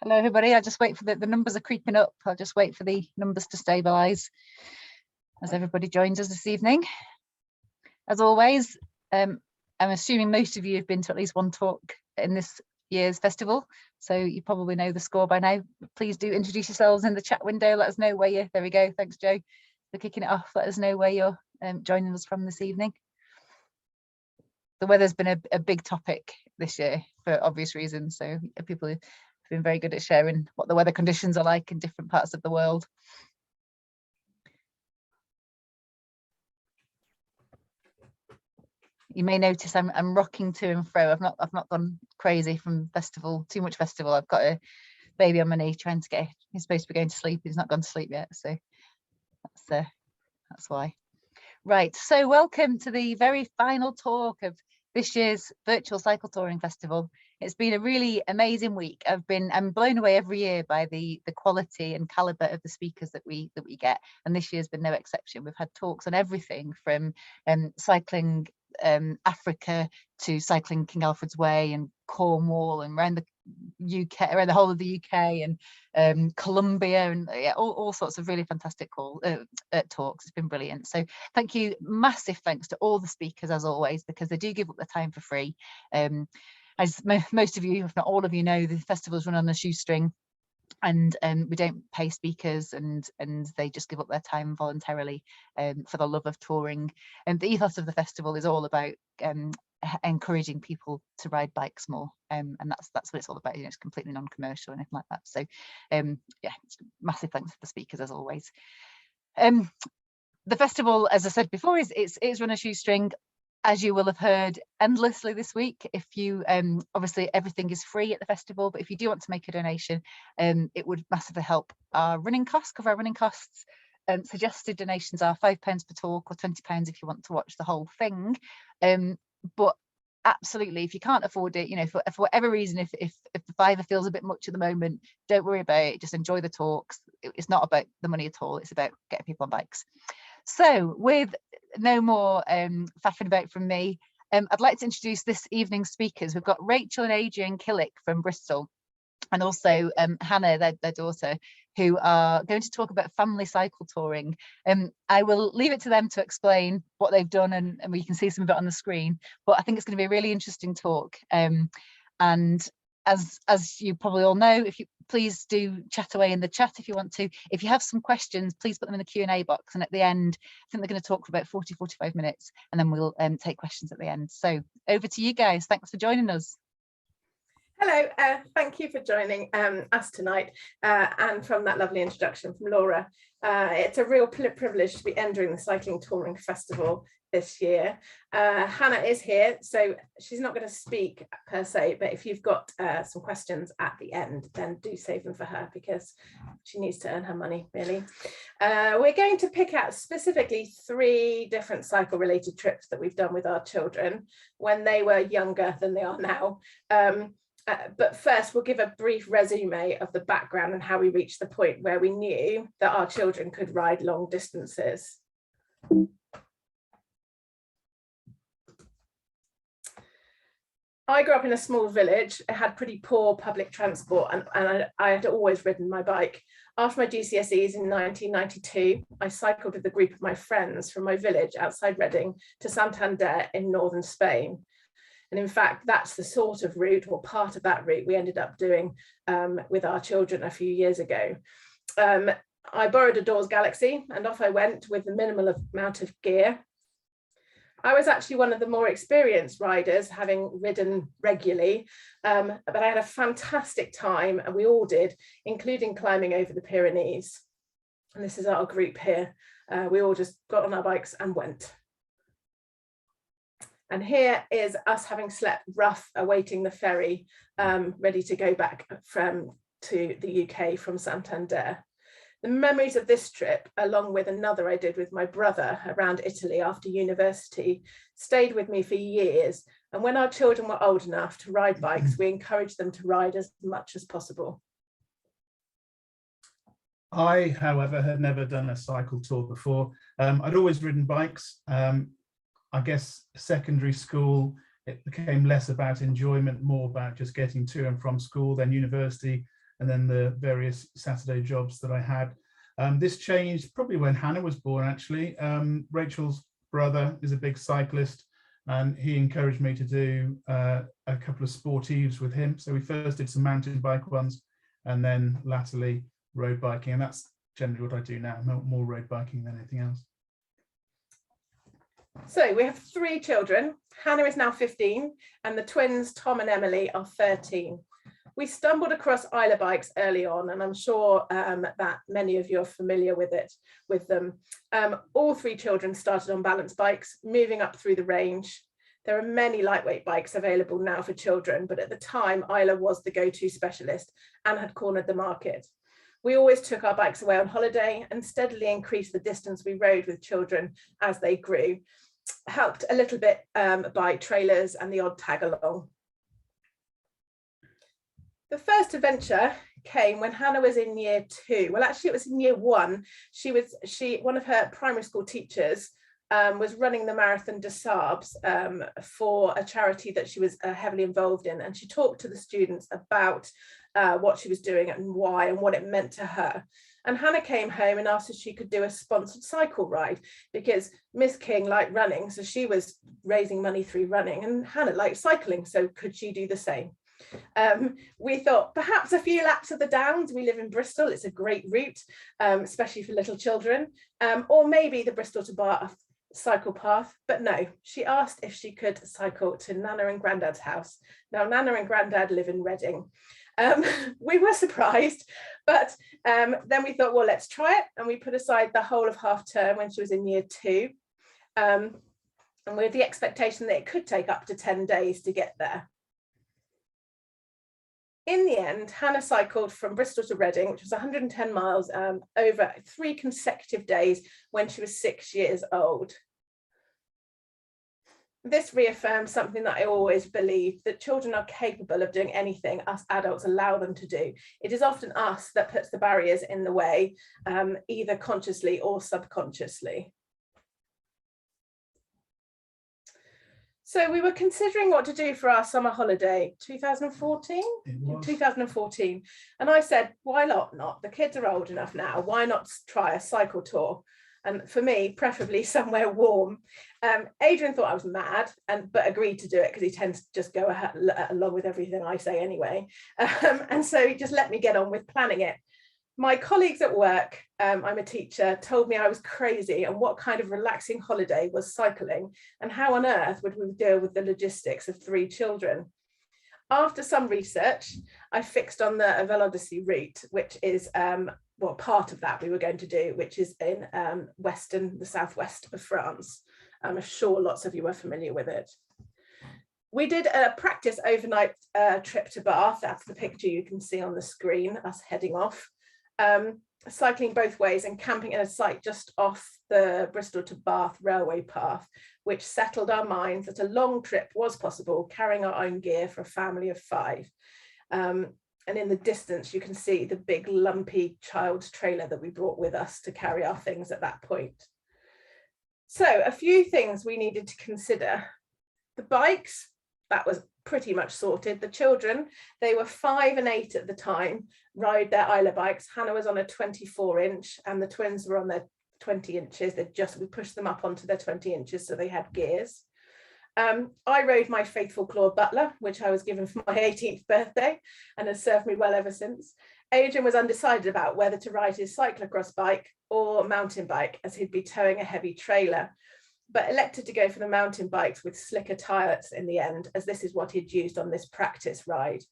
Hello everybody, I'll just wait for the numbers are creeping up. I'll just wait for the numbers to stabilise as everybody joins us this evening. As always, I'm assuming most of you have been to at least one talk in this year's festival, so you probably know the score by now. Please do introduce yourselves in the chat window, let us know where you, there we go, thanks Joe for kicking it off, let us know where you're joining us from this evening. The weather's been a big topic this year for obvious reasons, so people have been very good at sharing what the weather conditions are like in different parts of the world. You may notice I'm rocking to and fro. I've not gone crazy from festival, too much festival. I've got a baby on my knee trying to get, he's supposed to be going to sleep, he's not gone to sleep yet, so that's why. Right, so welcome to the very final talk of this year's virtual cycle touring festival. It's been a really amazing week. I'm blown away every year by the quality and caliber of the speakers that we get, and this year's been no exception. We've had talks on everything from cycling Africa to cycling King Alfred's Way and Cornwall and around the UK, around the whole of the UK and Colombia, and yeah, all sorts of really fantastic talks. It's been brilliant. So thank you, massive thanks to all the speakers as always, because they do give up their time for free. As most of you, if not all of you know, the festivals run on a shoestring, and we don't pay speakers, and they just give up their time voluntarily for the love of touring. And the ethos of the festival is all about encouraging people to ride bikes more, and that's what it's all about. You know, it's completely non-commercial or anything like that. So yeah, massive thanks to the speakers as always. The festival, as I said before, it's run a shoestring, as you will have heard endlessly this week. If you obviously everything is free at the festival, but if you do want to make a donation, it would massively help our running costs, cover our running costs. Suggested donations are £5 per talk or £20 if you want to watch the whole thing. But absolutely, if you can't afford it, you know, for whatever reason, if the fiver feels a bit much at the moment, don't worry about it, just enjoy the talks. It's not about the money at all, it's about getting people on bikes. So with no more faffing about from me, I'd like to introduce this evening's speakers. We've got Rachel and Adrian Killick from Bristol, and also Hannah, their daughter, who are going to talk about family cycle touring. I will leave it to them to explain what they've done, and we can see some of it on the screen, but I think it's going to be a really interesting talk. And as you probably all know, if you please do chat away in the chat if you want to. If you have some questions, please put them in the Q&A box, and at the end, I think they're going to talk for about 40-45 minutes, and then we'll take questions at the end. So over to you guys. Thanks for joining us. Hello, thank you for joining us tonight, and from that lovely introduction from Laura. It's a real privilege to be entering the Cycling Touring Festival this year. Hannah is here, so she's not going to speak per se, but if you've got some questions at the end, then do save them for her, because she needs to earn her money, really. We're going to pick out specifically 3 different cycle-related trips that we've done with our children when they were younger than they are now. But first, we'll give a brief resume of the background and how we reached the point where we knew that our children could ride long distances. I grew up in a small village. It had pretty poor public transport, and I had always ridden my bike. After my GCSEs in 1992, I cycled with a group of my friends from my village outside Reading to Santander in northern Spain. And in fact, that's the sort of route, or part of that route, we ended up doing with our children a few years ago. I borrowed a Dawes Galaxy, and off I went with a minimal amount of gear. I was actually one of the more experienced riders, having ridden regularly, but I had a fantastic time, and we all did, including climbing over the Pyrenees. And this is our group here. We all just got on our bikes and went. And here is us having slept rough, awaiting the ferry, ready to go back to the UK from Santander. The memories of this trip, along with another I did with my brother around Italy after university, stayed with me for years. And when our children were old enough to ride bikes, we encouraged them to ride as much as possible. I, however, had never done a cycle tour before. I'd always ridden bikes. I guess secondary school, it became less about enjoyment, more about just getting to and from school. Then university, and then the various Saturday jobs that I had. This changed probably when Hannah was born, actually. Rachel's brother is a big cyclist, and he encouraged me to do a couple of sportives with him. So we first did some mountain bike ones, and then latterly road biking, and that's generally what I do now, more road biking than anything else. So we have 3 children. Hannah is now 15, and the twins, Tom and Emily, are 13. We stumbled across Isla bikes early on, and I'm sure that many of you are familiar with them. All 3 children started on balance bikes, moving up through the range. There are many lightweight bikes available now for children, but at the time, Isla was the go-to specialist and had cornered the market. We always took our bikes away on holiday and steadily increased the distance we rode with children as they grew, helped a little bit by trailers and the odd tag along. The first adventure came when Hannah was in year 2. Well, actually, it was in year 1. One of her primary school teachers was running the Marathon des Sables for a charity that she was heavily involved in, and she talked to the students about what she was doing and why and what it meant to her. And Hannah came home and asked if she could do a sponsored cycle ride, because Miss King liked running, so she was raising money through running, and Hannah liked cycling, so could she do the same? We thought perhaps a few laps of the Downs. We live in Bristol, it's a great route, especially for little children, or maybe the Bristol to Bath cycle path. But no, she asked if she could cycle to Nana and Grandad's house. Now, Nana and Grandad live in Reading. We were surprised, but then we thought, well, let's try it, and we put aside the whole of half term when she was in year 2, and with the expectation that it could take up to 10 days to get there. In the end, Hannah cycled from Bristol to Reading, which was 110 miles over 3 consecutive days when she was 6 years old. This reaffirms something that I always believed, that children are capable of doing anything us adults allow them to do. It is often us that puts the barriers in the way, either consciously or subconsciously. So we were considering what to do for our summer holiday, 2014? 2014. And I said, why not? The kids are old enough now. Why not try a cycle tour? And for me, preferably somewhere warm. Adrian thought I was mad, but agreed to do it because he tends to just go along with everything I say anyway. And so he just let me get on with planning it. My colleagues at work, I'm a teacher, told me I was crazy and what kind of relaxing holiday was cycling, and how on earth would we deal with the logistics of 3 children. After some research, I fixed on the Velodicey route, which is well, part of that we were going to do, which is in the southwest of France. I'm sure lots of you are familiar with it. We did a practice overnight trip to Bath. That's the picture you can see on the screen, us heading off. Cycling both ways and camping at a site just off the Bristol to Bath railway path, which settled our minds that a long trip was possible, carrying our own gear for a family of 5. And in the distance, you can see the big lumpy child's trailer that we brought with us to carry our things at that point. So a few things we needed to consider. The bikes, that was pretty mumuch sorted. The children, they were 5 and 8 at the time, ride their Isla bikes. Hannah was on a 24-inch and the twins were on their 20 inches. We pushed them up onto their 20 inches so they had gears. I rode my faithful Claude Butler, which I was given for my 18th birthday and has served me well ever since. Adrian was undecided about whether to ride his cyclocross bike or mountain bike, as he'd be towing a heavy trailer, but elected to go for the mountain bikes with slicker tyres in the end, as this is what he'd used on this practice ride.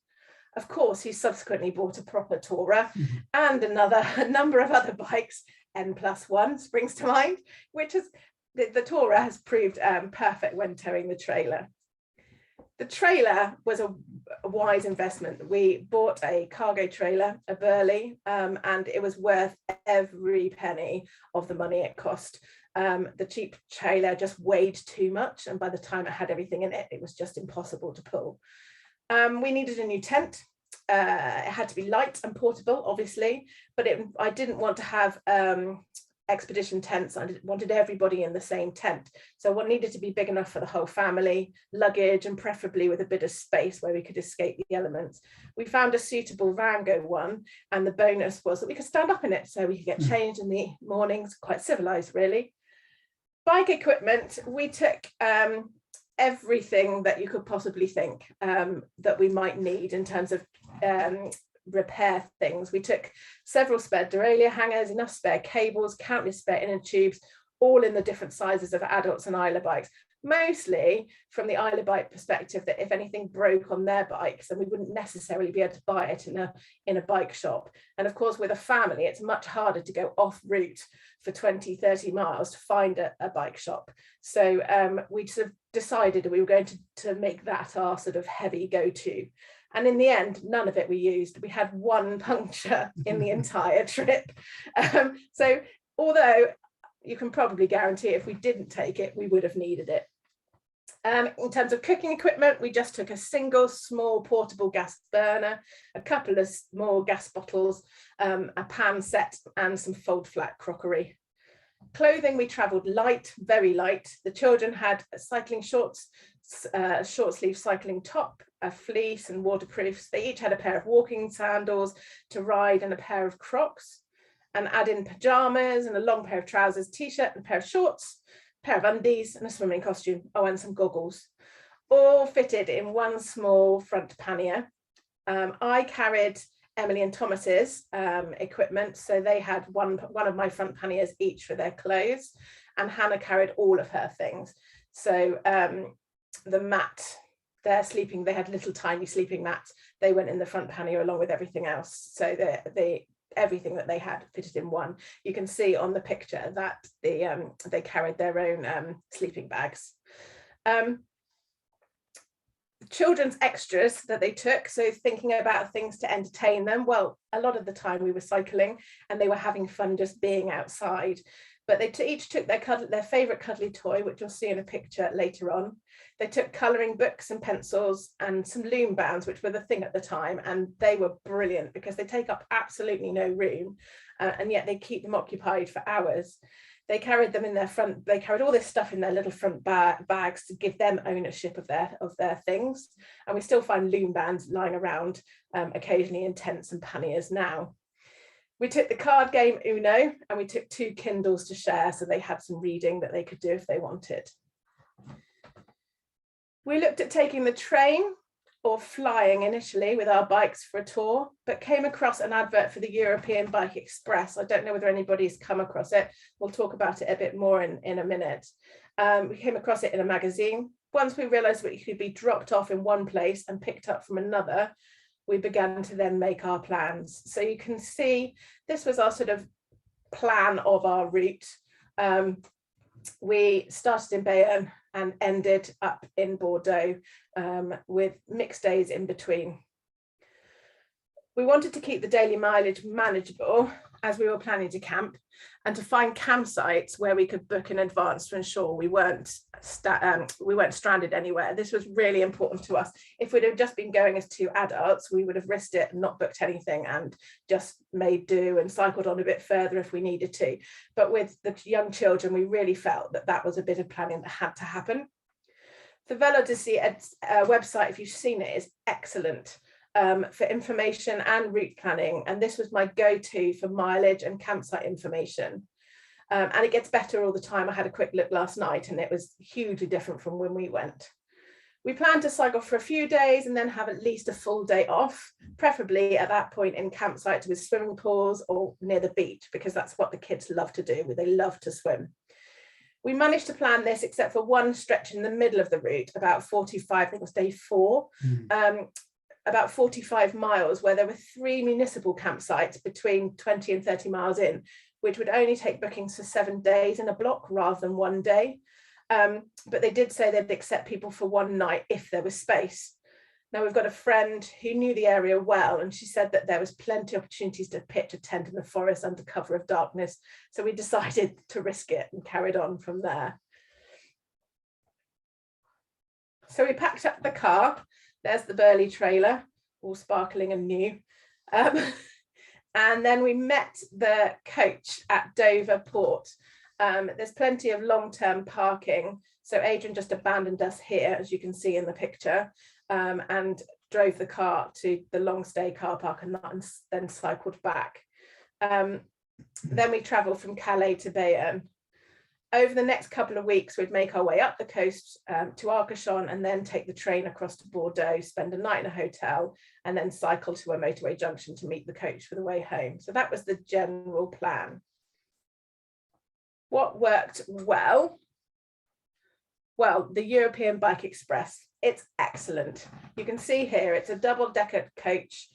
Of course, he subsequently bought a proper tourer and a number of other bikes. N+1 springs to mind, which is the tourer has proved perfect when towing the trailer. The trailer was a wise investment. We bought a cargo trailer, a Burley, and it was worth every penny of the money it cost. The cheap trailer just weighed too much, and by the time it had everything in it, it was just impossible to pull. We needed a new tent. It had to be light and portable, obviously, but I didn't want to have expedition tents. I wanted everybody in the same tent. So one needed to be big enough for the whole family, luggage, and preferably with a bit of space where we could escape the elements. We found a suitable Rango one, and the bonus was that we could stand up in it, so we could get changed in the mornings, quite civilized really. Bike equipment, we took everything that you could possibly think that we might need in terms of repair things. We took several spare derailleur hangers, enough spare cables, countless spare inner tubes, all in the different sizes of adults and Isla bikes, mostly from the Isla bike perspective, that if anything broke on their bikes, then we wouldn't necessarily be able to buy it in a bike shop. And of course, with a family, it's much harder to go off route for 20-30 miles to find a bike shop. So we sort of decided we were going to make that our sort of heavy go-to. And in the end, none of it we used. We had one puncture in the entire trip. So although you can probably guarantee if we didn't take it, we would have needed it. In terms of cooking equipment, we just took a single small portable gas burner, a couple of small gas bottles, a pan set, and some fold flat crockery. Clothing, we travelled light, very light. The children had cycling shorts, short sleeve cycling top, a fleece and waterproofs. They each had a pair of walking sandals to ride and a pair of Crocs, and add in pajamas and a long pair of trousers, t-shirt and a pair of shorts, a pair of undies and a swimming costume. Oh, and some goggles, all fitted in one small front pannier. I carried Emily and Thomas's equipment, so they had one of my front panniers each for their clothes, and Hannah carried all of her things. So the mat, they had little tiny sleeping mats. They went in the front pannier along with everything else. So everything that they had fitted in one. You can see on the picture that they carried their own sleeping bags. Children's extras that they took, so thinking about things to entertain them. Well, a lot of the time we were cycling and they were having fun just being outside, but they each took their favorite cuddly toy, which you'll see in a picture later on. They took colouring books and pencils and some loom bands, which were the thing at the time, and they were brilliant because they take up absolutely no room, and yet they keep them occupied for hours. They carried them in their front, they carried all this stuff in their little front bags to give them ownership of their things. And we still find loom bands lying around occasionally in tents and panniers now. We took the card game Uno, and we took 2 Kindles to share, so they had some reading that they could do if they wanted. We looked at taking the train or flying initially with our bikes for a tour, but came across an advert for the European Bike Express. I don't know whether anybody's come across it. We'll talk about it a bit more in a minute. We came across it in a magazine. Once we realised we could be dropped off in one place and picked up from another, we began to then make our plans. So you can see this was our sort of plan of our route. We started in Bayonne and ended up in Bordeaux with mixed days in between. We wanted to keep the daily mileage manageable as we were planning to camp, and to find campsites where we could book in advance to ensure we weren't stranded anywhere. This was really important to us. If we'd have just been going as 2 adults, we would have risked it and not booked anything and just made do and cycled on a bit further if we needed to. But with the young children, we really felt that that was a bit of planning that had to happen. The Velodyssey website, if you've seen it, is excellent for information and route planning, and this was my go-to for mileage and campsite information, and it gets better all the time. I had a quick look last night and it was hugely different from when we went. We planned to cycle for a few days and then have at least a full day off, preferably at that point in campsites with swimming pools or near the beach, because that's what the kids love to do. They love to swim. We managed to plan this except for one stretch in the middle of the route, about 45, I think it was day 4, about 45 miles, where there were 3 municipal campsites between 20 and 30 miles in, which would only take bookings for 7 days in a block rather than 1 day. But they did say they'd accept people for 1 night if there was space. Now, we've got a friend who knew the area well, and she said that there was plenty of opportunities to pitch a tent in the forest under cover of darkness. So we decided to risk it and carried on from there. So we packed up the car. There's the Burley trailer, all sparkling and new. And then we met the coach at Dover Port. There's plenty of long-term parking. So Adrian just abandoned us here, as you can see in the picture, and drove the car to the long stay car park and then cycled back. Then we travelled from Calais to Bayonne. Over the next couple of weeks, we'd make our way up the coast to Arcachon and then take the train across to Bordeaux, spend a night in a hotel, and then cycle to a motorway junction to meet the coach for the way home. So that was the general plan. What worked well? Well, the European Bike Express, it's excellent. You can see here, it's a double-decker coach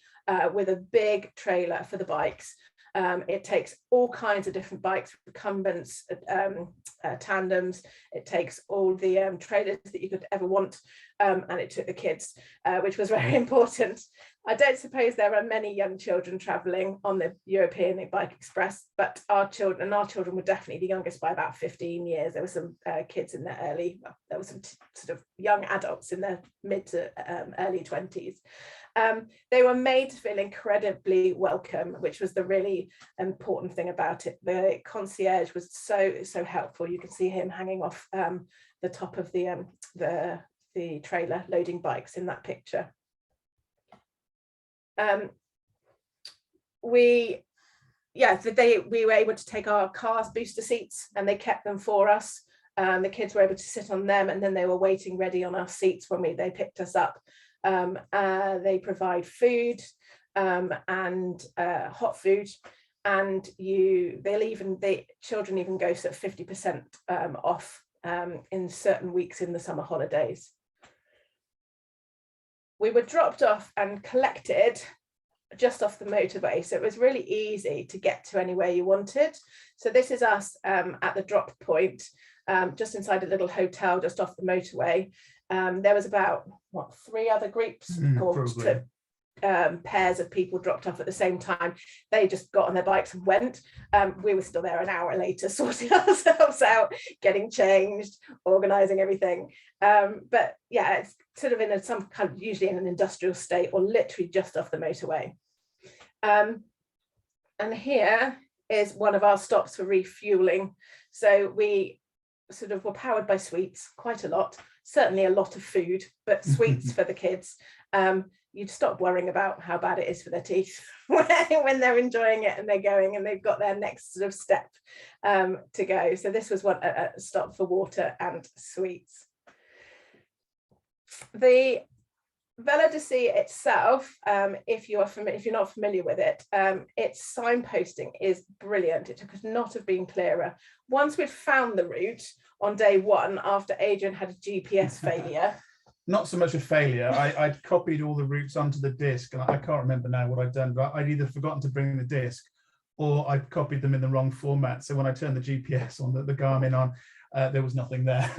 with a big trailer for the bikes. It takes all kinds of different bikes, recumbents, tandems. It takes all the trailers that you could ever want, and it took the kids, which was very important. I don't suppose there are many young children travelling on the European Bike Express, but our children were definitely the youngest by about 15 years. There were some kids in their early, well, there were some sort of young adults in their mid to early 20s. They were made to feel incredibly welcome, which was the really important thing about it. The concierge was so helpful. You can see him hanging off the top of the trailer loading bikes in that picture. We were able to take our car's booster seats and they kept them for us. The kids were able to sit on them and then they were waiting ready on our seats when they picked us up. They provide food and hot food, and the children even go sort of 50% off in certain weeks in the summer holidays. We were dropped off and collected just off the motorway, so it was really easy to get to anywhere you wanted. So this is us at the drop point, just inside a little hotel just off the motorway. There was about, 3 other groups or pairs of people dropped off at the same time. They just got on their bikes and went. We were still there an hour later sorting ourselves out, getting changed, organising everything. But yeah, it's sort of in some kind of, usually in an industrial state or literally just off the motorway. And here is one of our stops for refueling. So we sort of were powered by sweets, quite a lot, certainly a lot of food, but sweets for the kids. You'd stop worrying about how bad it is for their teeth when they're enjoying it and they're going and they've got their next sort of step to go. So this was a stop for water and sweets. The Vela de C itself, if you're not familiar with it, its signposting is brilliant. It could not have been clearer. Once we'd found the route on day 1, after Adrian had a GPS failure. Not so much a failure. I'd copied all the routes onto the disc, and I can't remember now what I'd done, but I'd either forgotten to bring the disc or I'd copied them in the wrong format. So when I turned the GPS on, the Garmin on, there was nothing there.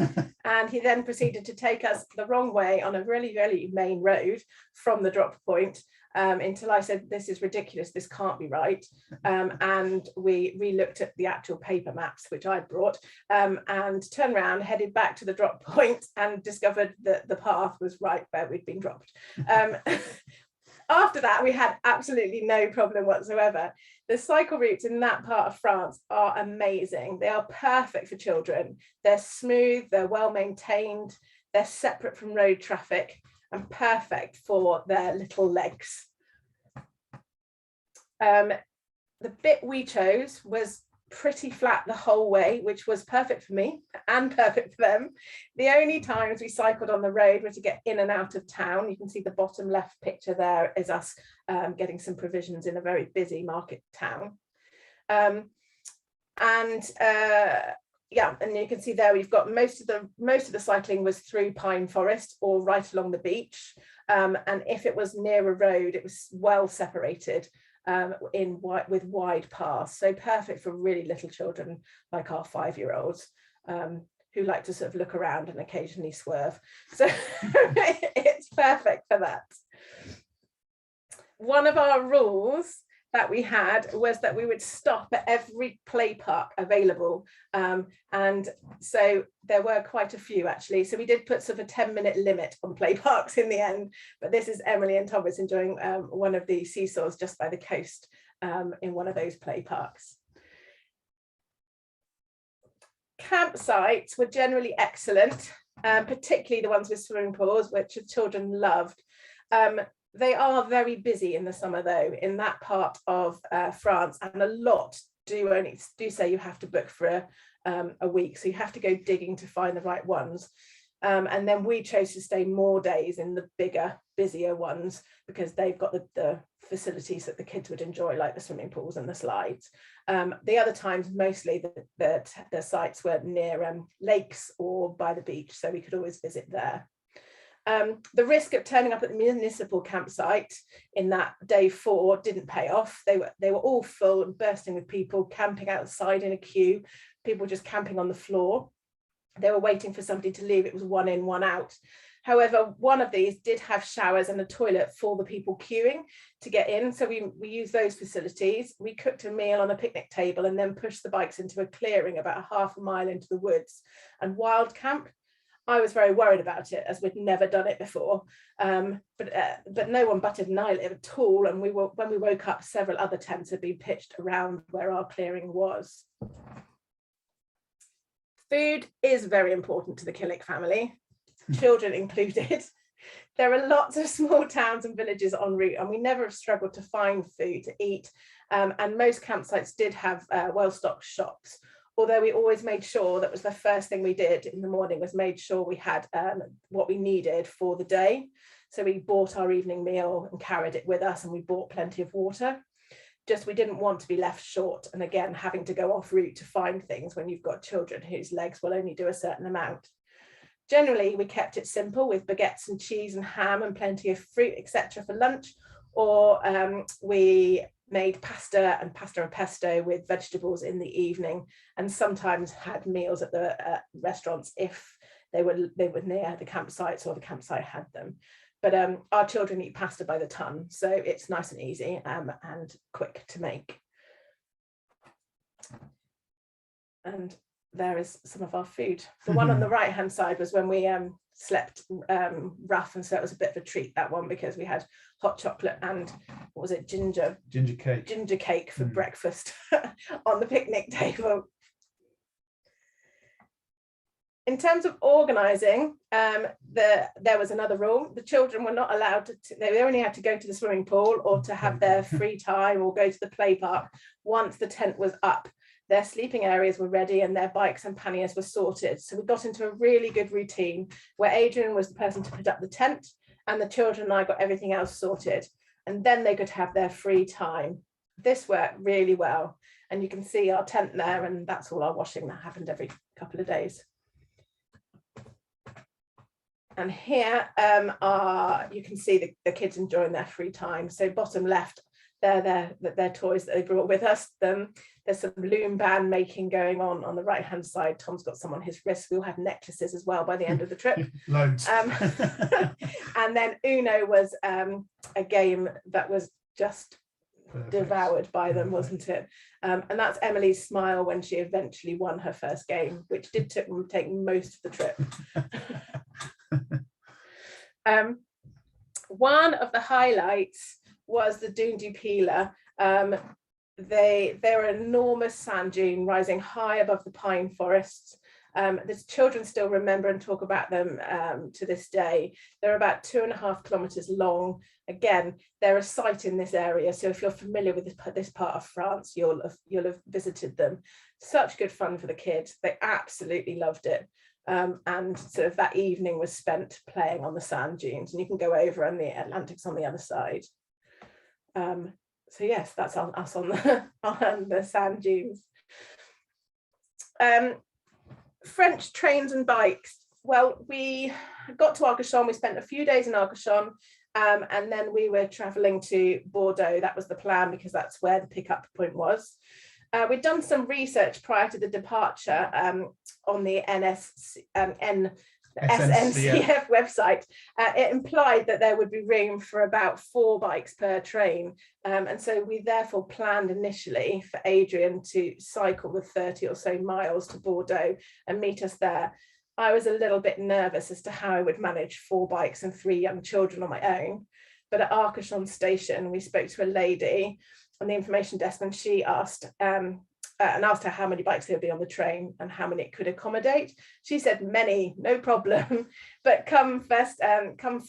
And he then proceeded to take us the wrong way on a really, really main road from the drop point until I said, this is ridiculous, this can't be right. And we re-looked at the actual paper maps, which I'd brought, and turned around, headed back to the drop point and discovered that the path was right where we'd been dropped. After that, we had absolutely no problem whatsoever. The cycle routes in that part of France are amazing. They are perfect for children. They're smooth, they're well maintained, they're separate from road traffic and perfect for their little legs. The bit we chose was pretty flat the whole way, which was perfect for me and perfect for them. The only times we cycled on the road were to get in and out of town. You can see the bottom left picture there is us getting some provisions in a very busy market town. Yeah, and you can see there we've got most of the cycling was through pine forest or right along the beach, and if it was near a road, it was well separated with wide paths, so perfect for really little children like our 5-year-olds who like to sort of look around and occasionally swerve. So it's perfect for that. One of our rules that we had was that we would stop at every play park available. And so there were quite a few actually. So we did put sort of a 10-minute limit on play parks in the end, but this is Emily and Thomas enjoying one of the seesaws just by the coast in one of those play parks. Campsites were generally excellent, particularly the ones with swimming pools, which the children loved. They are very busy in the summer though, in that part of France, and a lot do say you have to book for a week, so you have to go digging to find the right ones. And then we chose to stay more days in the bigger, busier ones because they've got the facilities that the kids would enjoy, like the swimming pools and the slides. The other times, mostly the sites were near lakes or by the beach, so we could always visit there. The risk of turning up at the municipal campsite in that day 4 didn't pay off. They were all full and bursting with people camping outside in a queue, people just camping on the floor. They were waiting for somebody to leave. It was 1 in, 1 out. However, one of these did have showers and a toilet for the people queuing to get in. So we used those facilities. We cooked a meal on a picnic table and then pushed the bikes into a clearing about half a mile into the woods and wild camp. I was very worried about it as we'd never done it before, but no one batted an eyelid at all. And when we woke up, several other tents had been pitched around where our clearing was. Food is very important to the Killick family, children included. There are lots of small towns and villages en route, and we never have struggled to find food to eat. And most campsites did have well-stocked shops. Although we always made sure that was the first thing we did in the morning, was made sure we had what we needed for the day. So we bought our evening meal and carried it with us, and we bought plenty of water. Just we didn't want to be left short, and again having to go off route to find things when you've got children whose legs will only do a certain amount. Generally we kept it simple with baguettes and cheese and ham and plenty of fruit, etc. for lunch, or we made pasta and pesto with vegetables in the evening, and sometimes had meals at the restaurants if they were near the campsites or the campsite had them. But our children eat pasta by the ton, so it's nice and easy and quick to make. And there is some of our food. The one on the right hand side was when we slept rough, and so it was a bit of a treat, that one, because we had hot chocolate and what was it, ginger cake for breakfast on the picnic table. In terms of organising, there was another rule. The children were not allowed to, they only had to go to the swimming pool or to have their free time or go to the play park once the tent was up. Their sleeping areas were ready and their bikes and panniers were sorted. So we got into a really good routine where Adrian was the person to put up the tent and the children and I got everything else sorted. And then they could have their free time. This worked really well. And you can see our tent there, and that's all our washing that happened every couple of days. And here you can see the kids enjoying their free time. So bottom left, their toys that they brought with us. There's some loom band making going on the right hand side. Tom's got some on his wrist. We all had necklaces as well by the end of the trip. Loads. And then Uno was a game that was just devoured by them, wasn't it? And that's Emily's smile when she eventually won her first game, which did take most of the trip. One of the highlights was the Dune du Pilat. They're an enormous sand dune rising high above the pine forests. The children still remember and talk about them to this day. They're about 2.5 kilometers long. Again, they're a site in this area, so if you're familiar with this part of France, you'll have visited them. Such good fun for the kids. They absolutely loved it. And sort of that evening was spent playing on the sand dunes, and you can go over and the Atlantic's on the other side. So yes, that's us on the sand dunes. French trains and bikes. Well, we got to Arcachon, we spent a few days in Arcachon, and then we were traveling to Bordeaux. That was the plan because that's where the pickup point was. We'd done some research prior to the departure on the SNCF website, it implied that there would be room for about 4 bikes per train. And so we therefore planned initially for Adrian to cycle the 30 or so miles to Bordeaux and meet us there. I was a little bit nervous as to how I would manage 4 bikes and 3 young children on my own. But at Arcachon station, we spoke to a lady on the information desk, and she asked her how many bikes there would be on the train and how many it could accommodate. She said many, no problem, but first come,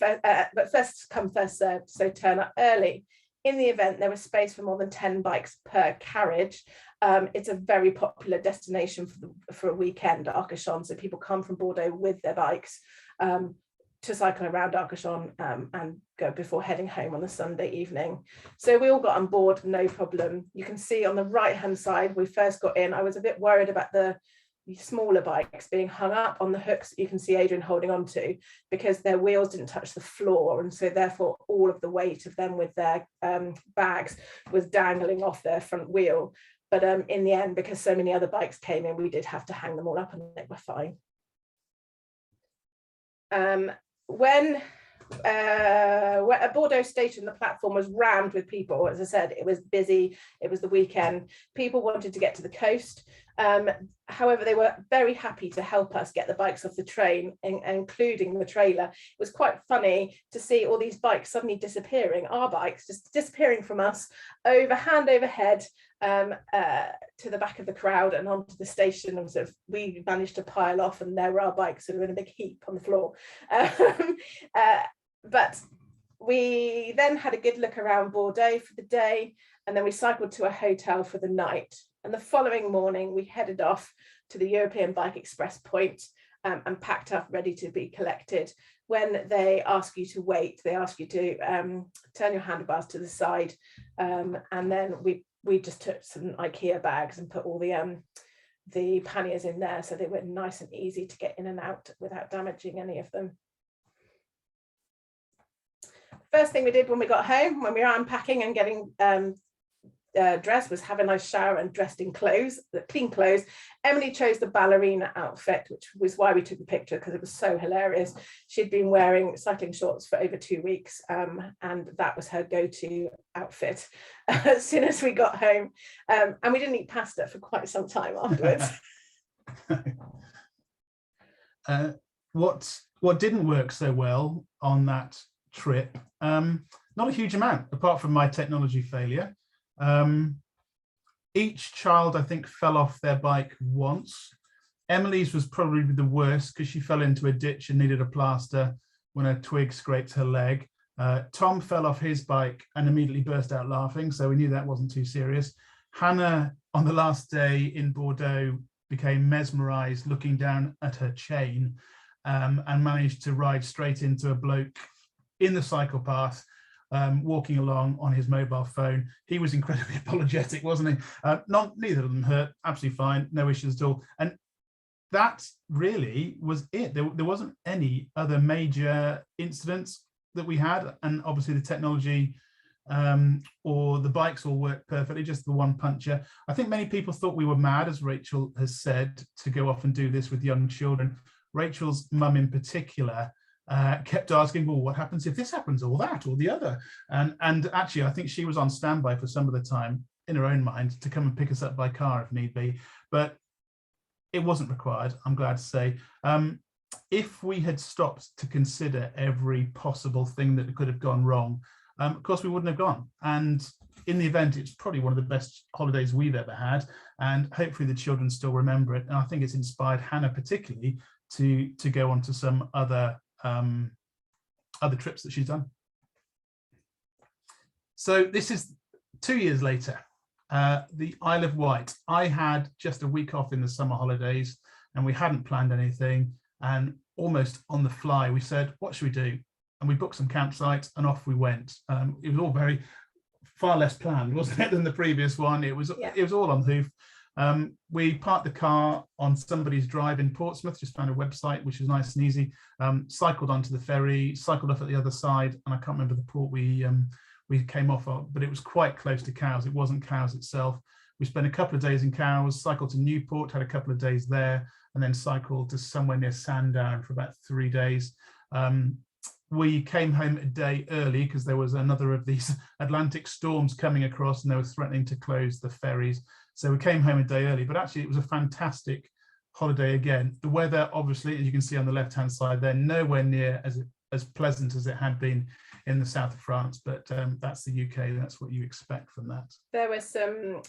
first served, so turn up early. In the event, there was space for more than 10 bikes per carriage. It's a very popular destination for a weekend at Arcachon, so people come from Bordeaux with their bikes to cycle around Arcachon and go before heading home on a Sunday evening. So we all got on board, no problem. You can see on the right hand side, we first got in, I was a bit worried about the smaller bikes being hung up on the hooks you can see Adrian holding on to, because their wheels didn't touch the floor, and so therefore all of the weight of them with their bags was dangling off their front wheel. But in the end, because so many other bikes came in, we did have to hang them all up and they were fine. When at Bordeaux station, the platform was rammed with people. As I said, it was busy, it was the weekend, people wanted to get to the coast. However, they were very happy to help us get the bikes off the train, including the trailer. It was quite funny to see all these bikes suddenly disappearing, our bikes just disappearing from us, hand over head, to the back of the crowd and onto the station, and sort of we managed to pile off, and there were our bikes sort of in a big heap on the floor. But we then had a good look around Bordeaux for the day, and then we cycled to a hotel for the night. And the following morning, we headed off to the European Bike Express point and packed up, ready to be collected. When they ask you to wait, they ask you to turn your handlebars to the side, and then we just took some IKEA bags and put all the panniers in there, so they were nice and easy to get in and out without damaging any of them. First thing we did when we got home, when we were unpacking and getting dressed, was have a nice shower and dressed in clothes, clean clothes. Emily chose the ballerina outfit, which was why we took the picture, because it was so hilarious. She'd been wearing cycling shorts for over 2 weeks, and that was her go-to outfit as soon as we got home. And we didn't eat pasta for quite some time afterwards. What didn't work so well on that trip, not a huge amount, apart from my technology failure. Each child, I think, fell off their bike once. Emily's was probably the worst because she fell into a ditch and needed a plaster when a twig scraped her leg. Tom fell off his bike and immediately burst out laughing, so we knew that wasn't too serious. Hannah, on the last day in Bordeaux, became mesmerized looking down at her chain, and managed to ride straight into a bloke in the cycle path, walking along on his mobile phone. He was incredibly apologetic, wasn't he? Neither of them hurt, absolutely fine, no issues at all. And that really was it. There wasn't any other major incidents that we had, and obviously the technology or the bikes all worked perfectly, just the one puncture. I think many people thought we were mad, as Rachel has said, to go off and do this with young children. Rachel's mum in particular kept asking, well, what happens if this happens, or that, or the other? And actually, I think she was on standby for some of the time in her own mind to come and pick us up by car if need be, but it wasn't required, I'm glad to say. If we had stopped to consider every possible thing that could have gone wrong, of course we wouldn't have gone. And in the event, it's probably one of the best holidays we've ever had, and hopefully the children still remember it. And I think it's inspired Hannah particularly to go on to some other trips that she's done. So this is 2 years later, the Isle of Wight. I had just a week off in the summer holidays and we hadn't planned anything, and almost on the fly we said, what should we do? And we booked some campsites and off we went. It was all far less planned, wasn't it, than the previous one? It was all on the hoof. We parked the car on somebody's drive in Portsmouth, just found a website, which was nice and easy, cycled onto the ferry, cycled off at the other side, and I can't remember the port we came off of, but it was quite close to Cowes. It wasn't Cowes itself. We spent a couple of days in Cowes, cycled to Newport, had a couple of days there, and then cycled to somewhere near Sandown for about 3 days. We came home a day early because there was another of these Atlantic storms coming across, and they were threatening to close the ferries. So we came home a day early, but actually it was a fantastic holiday again. The weather, obviously, as you can see on the left-hand side there, nowhere near as pleasant as it had been in the south of France, but that's the UK. That's what you expect from that. There was some,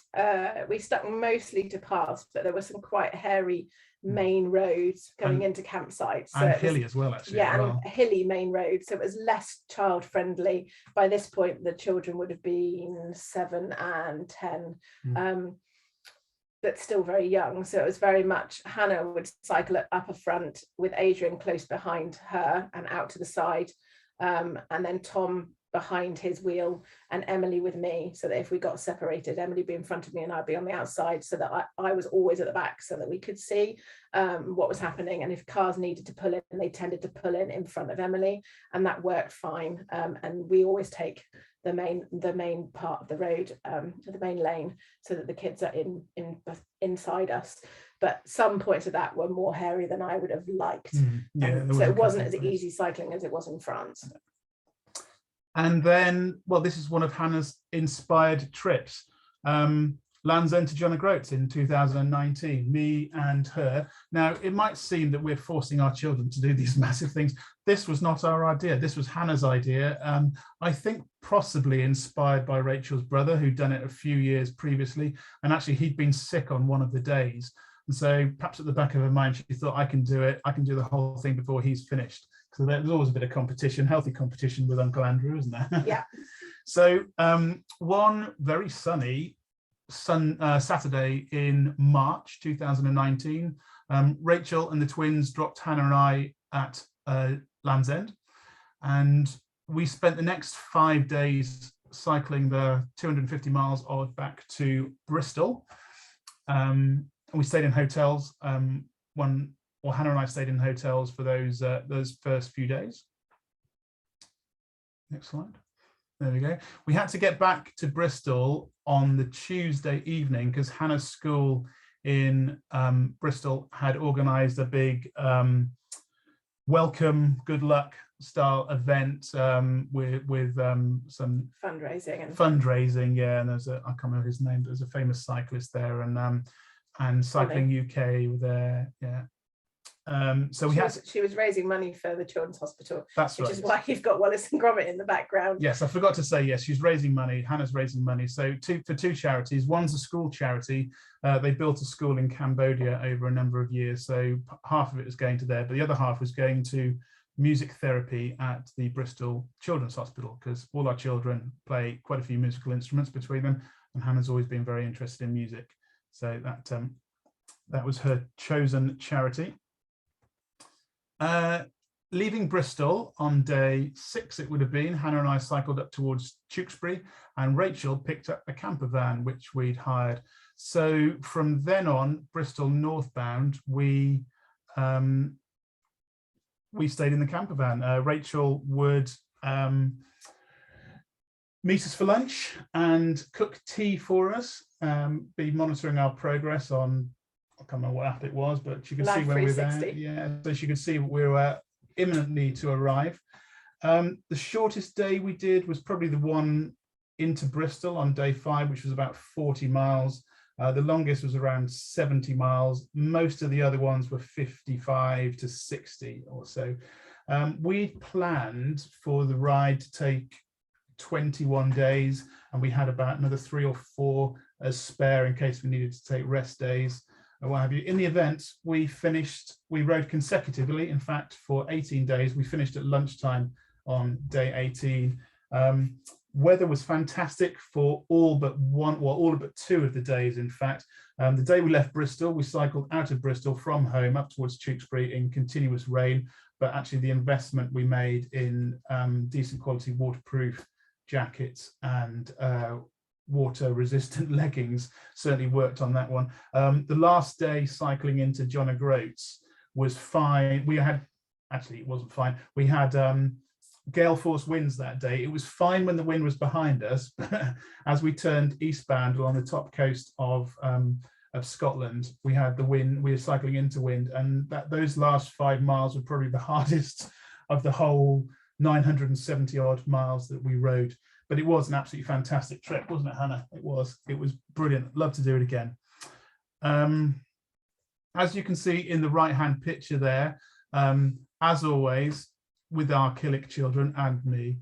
we stuck mostly to paths, but there were some quite hairy main roads going into campsites. So and hilly as well, actually. Yeah, and a hilly main road. So it was less child friendly. By this point, the children would have been 7 and 10. But still very young. So it was very much, Hannah would cycle up a front with Adrian close behind her and out to the side. And then Tom behind his wheel and Emily with me, so that if we got separated, Emily be in front of me and I'd be on the outside, so that I was always at the back so that we could see what was happening. And if cars needed to pull in, they tended to pull in front of Emily, and that worked fine. And we always take the main part of the road, the main lane, so that the kids are inside us. But some points of that were more hairy than I would have liked. So it wasn't as easy cycling as it was in France. And then, well, this is one of Hannah's inspired trips. Land's End to John O'Groats in 2019, me and her. Now, it might seem that we're forcing our children to do these massive things. This was not our idea. This was Hannah's idea. I think possibly inspired by Rachel's brother, who'd done it a few years previously. And actually, he'd been sick on one of the days. And so perhaps at the back of her mind, she thought, I can do it. I can do the whole thing before he's finished. So there's always a bit of competition, healthy competition with Uncle Andrew, isn't there? Yeah. So one very sunny Saturday in March 2019, Rachel and the twins dropped Hannah and I at Land's End, and we spent the next 5 days cycling the 250 miles odd back to Bristol. And we stayed in hotels. Hannah and I stayed in hotels for those first few days. Next slide. There we go. We had to get back to Bristol on the Tuesday evening because Hannah's school in Bristol had organised a big welcome, good luck style event with some fundraising. Yeah, and there's I can't remember his name. There's a famous cyclist there, and Cycling UK were there. Yeah. So she was raising money for the Children's Hospital. That's right. Which is why you've got Wallace and Gromit in the background. Yes, I forgot to say, yes, she's raising money. Hannah's raising money. So for two charities. One's a school charity. They built a school in Cambodia over a number of years. So half of it was going to there, but the other half was going to music therapy at the Bristol Children's Hospital, because all our children play quite a few musical instruments between them, and Hannah's always been very interested in music. So that was her chosen charity. Leaving Bristol on day 6, it would have been, Hannah and I cycled up towards Tewkesbury, and Rachel picked up a camper van which we'd hired. So from then on, Bristol northbound, we stayed in the camper van. Rachel would meet us for lunch and cook tea for us, be monitoring our progress on, I can't remember what app it was, but you could see when we were there. Yeah, so she could see we were imminently to arrive. The shortest day we did was probably the one into Bristol on day 5, which was about 40 miles. The longest was around 70 miles. Most of the other ones were 55 to 60 or so. We planned for the ride to take 21 days, and we had about another 3 or 4 as spare in case we needed to take rest days or what have you. In the event, we rode consecutively, in fact, for 18 days. We finished at lunchtime on day 18. Weather was fantastic for all but 2 of the days, in fact. The day we left Bristol, we cycled out of Bristol from home up towards Tewkesbury in continuous rain, but actually the investment we made in decent quality waterproof jackets and water resistant leggings certainly worked on that one. The last day cycling into John O'Groats was fine. It wasn't fine. We had gale force winds that day. It was fine when the wind was behind us, but as we turned eastbound along the top coast of of Scotland, we had the wind, we were cycling into wind, and those last 5 miles were probably the hardest of the whole 970 odd miles that we rode. But it was an absolutely fantastic trip, wasn't it, Hannah? It was brilliant. Love to do it again. As you can see in the right-hand picture there, as always, with our Killick children and me,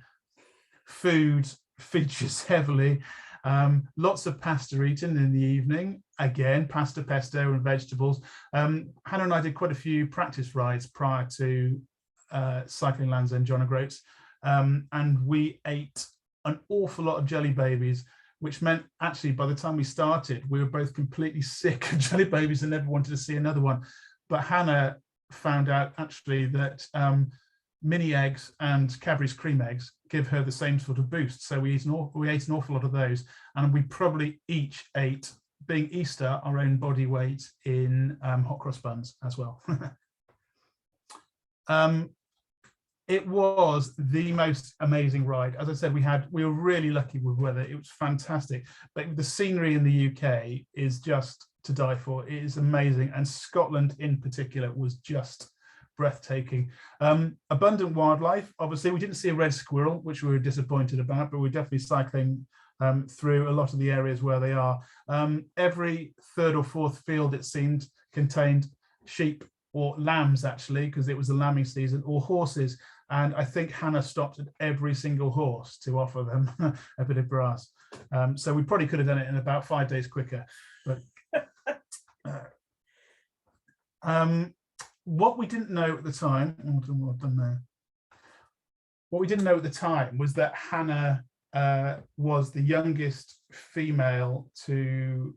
food features heavily. Lots of pasta eaten in the evening. Again, pasta, pesto and vegetables. Hannah and I did quite a few practice rides prior to cycling Land's End John O'Groats, and we ate an awful lot of jelly babies, which meant actually by the time we started, we were both completely sick of jelly babies and never wanted to see another one. But Hannah found out actually that mini eggs and Cadbury's cream eggs give her the same sort of boost. So we ate an awful lot of those, and we probably each ate, being Easter, our own body weight in hot cross buns as well. It was the most amazing ride. As I said, we were really lucky with weather. It was fantastic. But the scenery in the UK is just to die for. It is amazing. And Scotland in particular was just breathtaking. Abundant wildlife. Obviously, we didn't see a red squirrel, which we were disappointed about, but we're definitely cycling through a lot of the areas where they are. Every third or fourth field, it seemed, contained sheep or lambs, actually, because it was the lambing season, or horses. And I think Hannah stopped at every single horse to offer them a bit of grass. So we probably could have done it in about 5 days quicker. But what we didn't know at the time, what we didn't know at the time was that Hannah was the youngest female and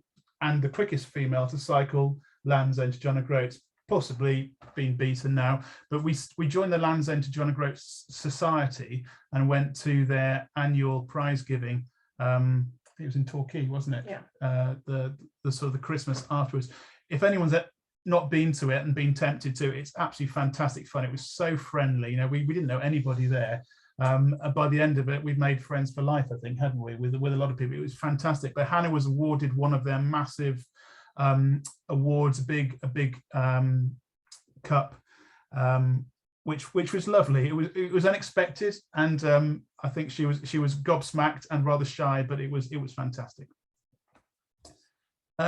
the quickest female to cycle Land's End to John O'Groats, possibly been beaten now, but we joined the Land's End to John O'Groats Society and went to their annual prize giving. It was in Torquay, wasn't it? Yeah. The sort of the Christmas afterwards. If anyone's not been to it and been tempted to, it's absolutely fantastic fun. It was so friendly. You know, we didn't know anybody there. By the end of it, we've made friends for life, I think, hadn't we, with a lot of people. It was fantastic. But Hannah was awarded one of their massive awards, a big cup, which was lovely. It was unexpected, and I think she was gobsmacked and rather shy, but it was fantastic.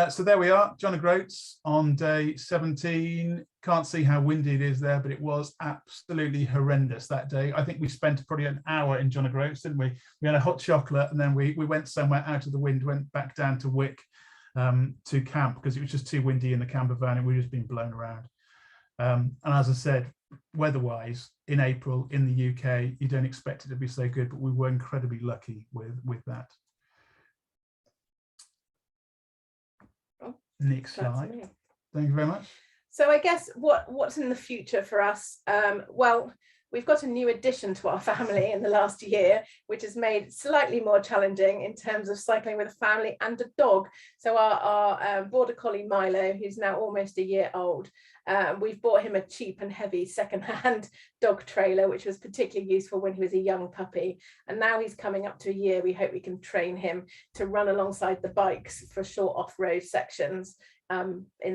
So there we are, John O'Groats on day 17. Can't see how windy it is there, but it was absolutely horrendous that day. I think we spent probably an hour in John O'Groats, didn't we? We had a hot chocolate, and then we went somewhere out of the wind, went back down to Wick to camp, because it was just too windy in the camper van and we were just being blown around. And as I said, weather-wise, in April in the UK, you don't expect it to be so good, but we were incredibly lucky with that. Next slide. Thank you very much. So I guess what's in the future for us? Well, we've got a new addition to our family in the last year, which has made it slightly more challenging in terms of cycling with a family and a dog. So our border collie Milo, who's now almost a year old, we've bought him a cheap and heavy second-hand dog trailer, which was particularly useful when he was a young puppy. And now he's coming up to a year, we hope we can train him to run alongside the bikes for short off-road sections. And then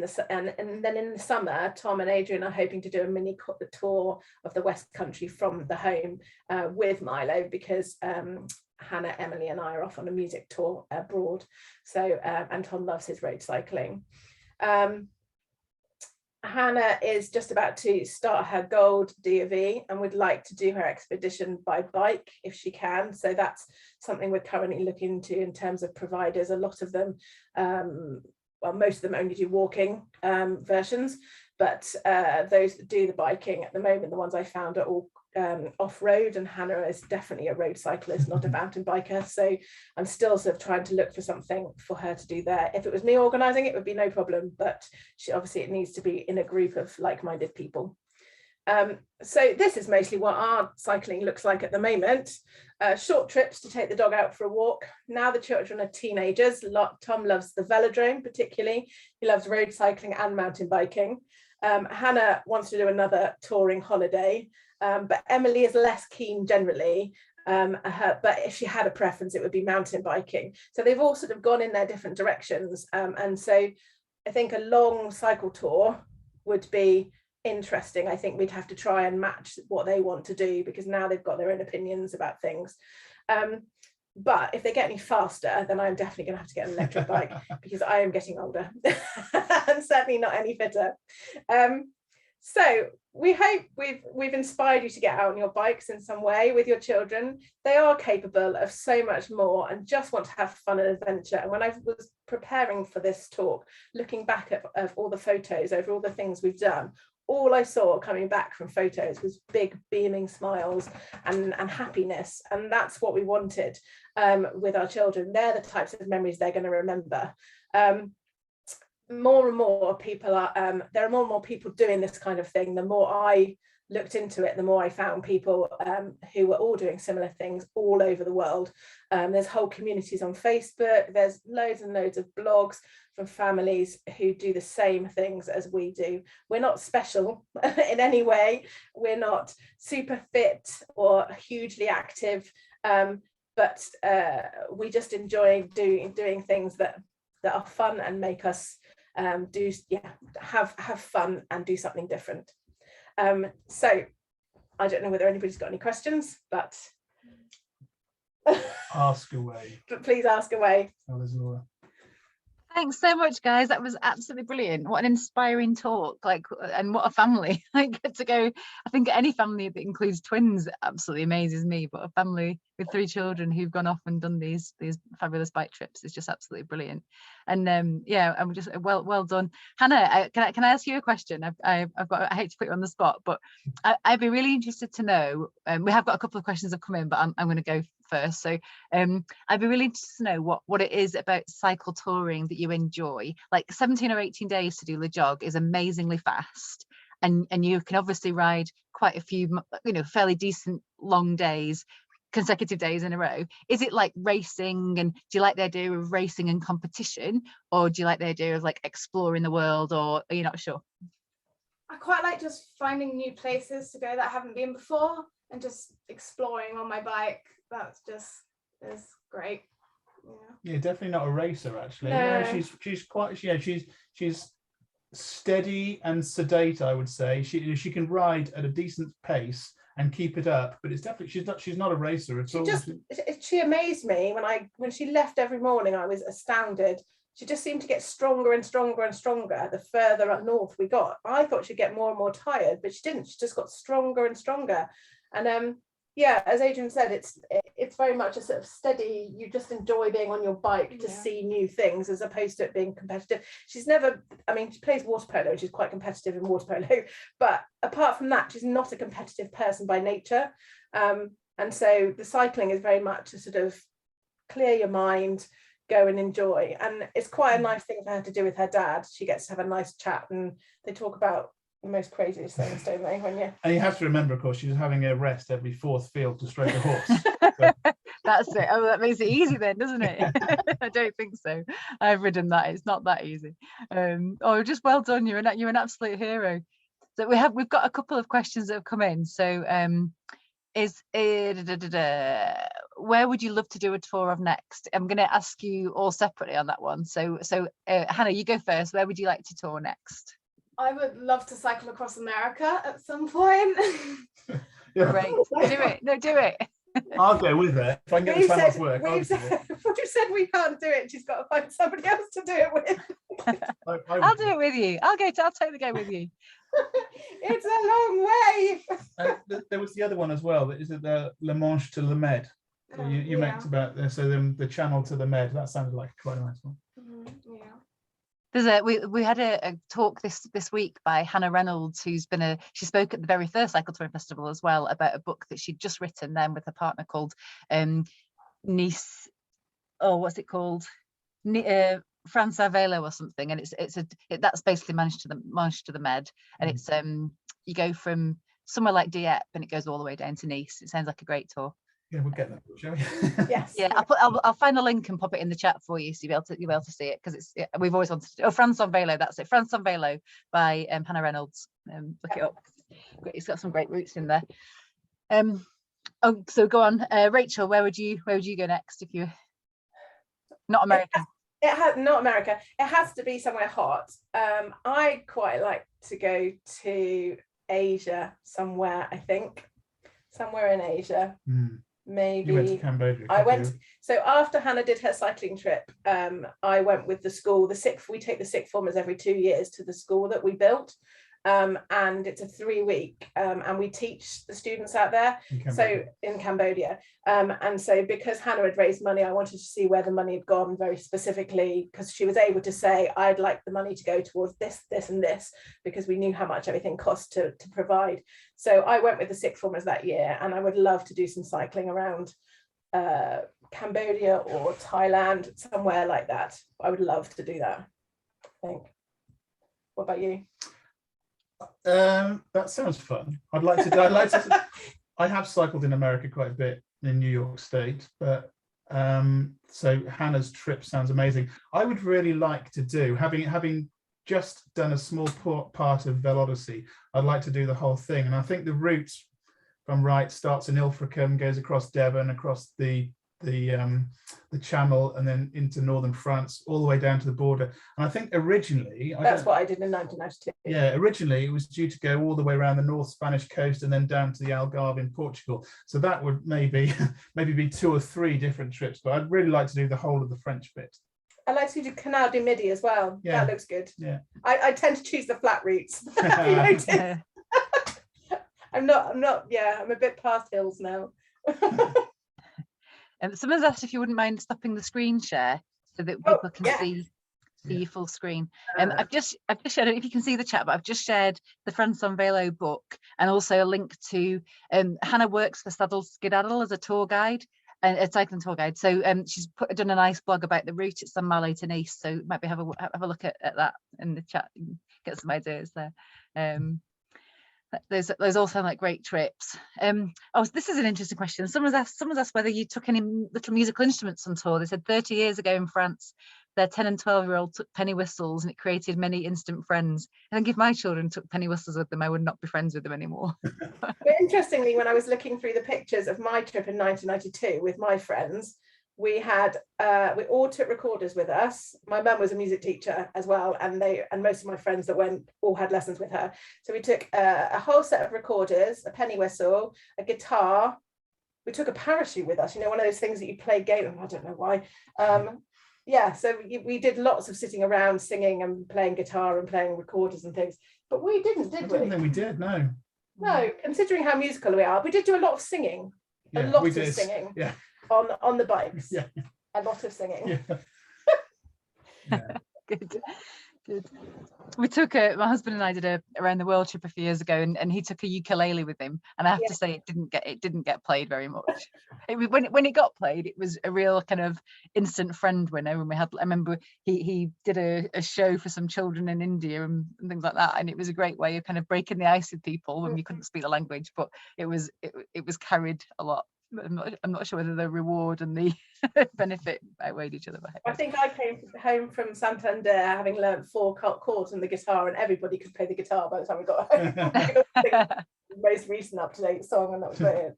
in the summer, Tom and Adrian are hoping to do a mini tour of the West Country from the home with Milo, because Hannah, Emily and I are off on a music tour abroad. So and Tom loves his road cycling. Hannah is just about to start her gold DOV and would like to do her expedition by bike if she can. So that's something we're currently looking into in terms of providers. A lot of them, well, most of them only do walking versions, but those that do the biking at the moment, the ones I found are all off-road, and Hannah is definitely a road cyclist, not a mountain biker. So I'm still sort of trying to look for something for her to do there. If it was me organising, it would be no problem, but obviously it needs to be in a group of like-minded people. So this is mostly what our cycling looks like at the moment. Short trips to take the dog out for a walk. Now the children are teenagers. Tom loves the velodrome particularly. He loves road cycling and mountain biking. Hannah wants to do another touring holiday, but Emily is less keen generally. But if she had a preference, it would be mountain biking. So they've all sort of gone in their different directions. And so I think a long cycle tour would be interesting. I think we'd have to try and match what they want to do, because now they've got their own opinions about things. But if they get any faster, then I'm definitely going to have to get an electric bike, because I am getting older and certainly not any fitter. So we hope we've inspired you to get out on your bikes in some way with your children. They are capable of so much more and just want to have fun and adventure. And when I was preparing for this talk, looking back at all the photos over all the things we've done, all I saw coming back from photos was big beaming smiles and happiness. And that's what we wanted with our children. They're the types of memories they're going to remember. More and more people are, there are more and more people doing this kind of thing. The more I looked into it, the more I found people who were all doing similar things all over the world. There's whole communities on Facebook. There's loads and loads of blogs from families who do the same things as we do. We're not special in any way. We're not super fit or hugely active, but we just enjoy doing things that are fun and make us have fun and do something different. So I don't know whether anybody's got any questions, but Ask away. but please ask away. Oh, there's Laura. Thanks so much, guys. That was absolutely brilliant. What an inspiring talk, like, and what a family. I get to go, I think any family that includes twins absolutely amazes me, but a family with 3 children who've gone off and done these fabulous bike trips is just absolutely brilliant. And yeah, I'm just well done. Hannah, can I ask you a question? I hate to put you on the spot, but I'd be really interested to know, we have got a couple of questions that have come in, but I'm going to go first. So I'd be really interested to know what it is about cycle touring that you enjoy. Like 17 or 18 days to do LEJOG is amazingly fast, and you can obviously ride quite a few, fairly decent long days, consecutive days in a row. Is it like racing, and do you like the idea of racing and competition, or do you like the idea of like exploring the world, or are you not sure? I quite like just finding new places to go that I haven't been before and just exploring on my bike. That's just is great. Yeah, definitely not a racer actually. No. Yeah, she's quite, she's steady and sedate, I would say. She can ride at a decent pace and keep it up, but it's definitely she's not a racer at all. She amazed me when she left every morning. I was astounded. She just seemed to get stronger and stronger and stronger the further up north we got. I thought she'd get more and more tired, but she didn't. She just got stronger and stronger. And yeah, as Adrian said, it's very much a sort of steady, you just enjoy being on your bike to see new things, as opposed to it being competitive. She's never, I mean, she plays water polo, which is quite competitive in water polo, but apart from that, she's not a competitive person by nature. And so the cycling is very much a sort of clear your mind, go and enjoy. And it's quite a nice thing for her to do with her dad. She gets to have a nice chat and they talk about the most craziest things, don't they? And you have to remember, of course, she's having a rest every 4th field to stroke a horse. So. That's it. Oh, that makes it easy then, doesn't it? I don't think so. I've ridden that. It's not that easy. Oh, just well done. You're an absolute hero. So we've got a couple of questions that have come in. So where would you love to do a tour of next? I'm going to ask you all separately on that one. So Hannah, you go first. Where would you like to tour next? I would love to cycle across America at some point. Yeah. Great. Do it. No, do it. I'll go with her if I can get the time off work. We've said we can't do it. She's got to find somebody else to do it with. I'll do it with you. I'll totally go with you. It's a long way. There was the other one as well. Is it the La Manche to Le Med? So you meant about the channel to the Med. That sounded like quite a nice one. Yeah. We had a talk this week by Hannah Reynolds, she spoke at the very first Cycle Touring Festival as well, about a book that she'd just written then with her partner called Nice, what's it called? France Vélo or something, and that's basically Manche to the Med, and it's you go from somewhere like Dieppe and it goes all the way down to Nice. It sounds like a great tour. Yeah, we'll get that, shall we? Yes. Yeah, I'll find the link and pop it in the chat for you, so you'll be able to see it, because we've always wanted to. France on Vélo, that's it. France on Vélo by Hannah Reynolds. Look it up. It's got some great routes in there. So go on, Rachel. Where would you go next if you not American? It has not America. It has to be somewhere hot. I quite like to go to Asia somewhere. I think somewhere in Asia. Maybe. You went to Cambodia. I went. So after Hannah did her cycling trip, I went with the school. We take the sixth formers every 2 years to the school that we built. And it's a 3-week, and we teach the students out there. In Cambodia. And so because Hannah had raised money, I wanted to see where the money had gone very specifically, because she was able to say, I'd like the money to go towards this, this, and this, because we knew how much everything cost to provide. So I went with the sixth formers that year, and I would love to do some cycling around Cambodia or Thailand, somewhere like that. I would love to do that, I think. What about you? That sounds fun. I'd like to. I have cycled in America quite a bit, in New York State, but so Hannah's trip sounds amazing. I would really like to do, having just done a small part of Velodyssey, I'd like to do the whole thing. And I think the route, if I'm right, starts in Ilfracombe, goes across Devon, across the Channel, and then into northern France, all the way down to the border. And I think originally that's what I did in 1992. Yeah, originally it was due to go all the way around the North Spanish coast and then down to the Algarve in Portugal. So that would maybe be 2 or 3 different trips. But I'd really like to do the whole of the French bit. I like to do Canal du Midi as well. Yeah, that looks good. Yeah, I tend to choose the flat routes. I'm not. Yeah, I'm a bit past hills now. Someone's asked if you wouldn't mind stopping the screen share so that people can see your full screen. I've just shared it, if you can see the chat, but I've just shared the France on Velo book, and also a link to Hannah works for Saddle Skedaddle as a tour guide and a cycling tour guide. So she's done a nice blog about the route. It's on Malo to Nice, so might be have a look at that in the chat and get some ideas there. Those all sound like great trips. This is an interesting question. Someone's asked whether you took any little musical instruments on tour. They said 30 years ago in France, their 10 and 12-year-old took penny whistles, and it created many instant friends. I think if my children took penny whistles with them, I would not be friends with them anymore. But interestingly, when I was looking through the pictures of my trip in 1992 with my friends, we all took recorders with us. My mum was a music teacher as well, and most of my friends that went all had lessons with her. So we took a whole set of recorders, a penny whistle, a guitar. We took a parachute with us, one of those things that you play game. I don't know why. So we did lots of sitting around singing and playing guitar and playing recorders and things. But we didn't, did we? I don't think we did, no. No, considering how musical we are, we did do a lot of singing. Yeah, a lot of singing. Yeah. On the bikes. Yeah. A lot of singing. Yeah. Good. We took my husband and I did a around the world trip a few years ago, and he took a ukulele with him, and I have to say it didn't get played very much. When it got played, it was a real kind of instant friend winner. When I remember he did a show for some children in India and things like that, and it was a great way of kind of breaking the ice with people when you couldn't speak the language, but it was carried a lot. I'm not sure whether the reward and the benefit outweighed each other. I think I came home from Santander having learned 4 chords on the guitar, and everybody could play the guitar by the time we got home. I could sing the most recent up-to-date song, and that was brilliant.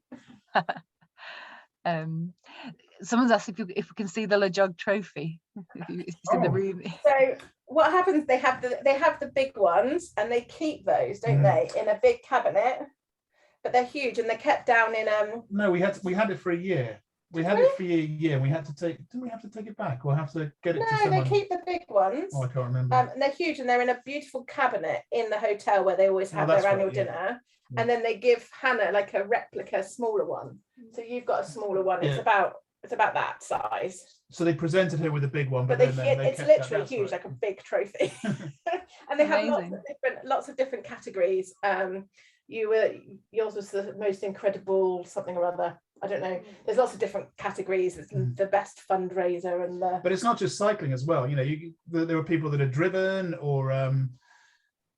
Someone's asked if we can see the LEJOG trophy. If it's in the room. So what happens? They have the big ones, and they keep those, don't they, in a big cabinet. But they're huge, and they're kept down in No, we had it for a year. We had it for a year. We had to take. Didn't we have to take it back, or have to get it to someone? No, they keep the big ones. Oh, I can't remember. And they're huge, and they're in a beautiful cabinet in the hotel where they always have their annual dinner. Yeah. And then they give Hannah like a replica, smaller one. So you've got a smaller one. It's about that size. So they presented her with a big one, but it's literally huge, like a big trophy. And they have lots of different categories. Yours was the most incredible something or other. I don't know. There's lots of different categories. It's the best fundraiser and the. But it's not just cycling as well. There were people that are driven or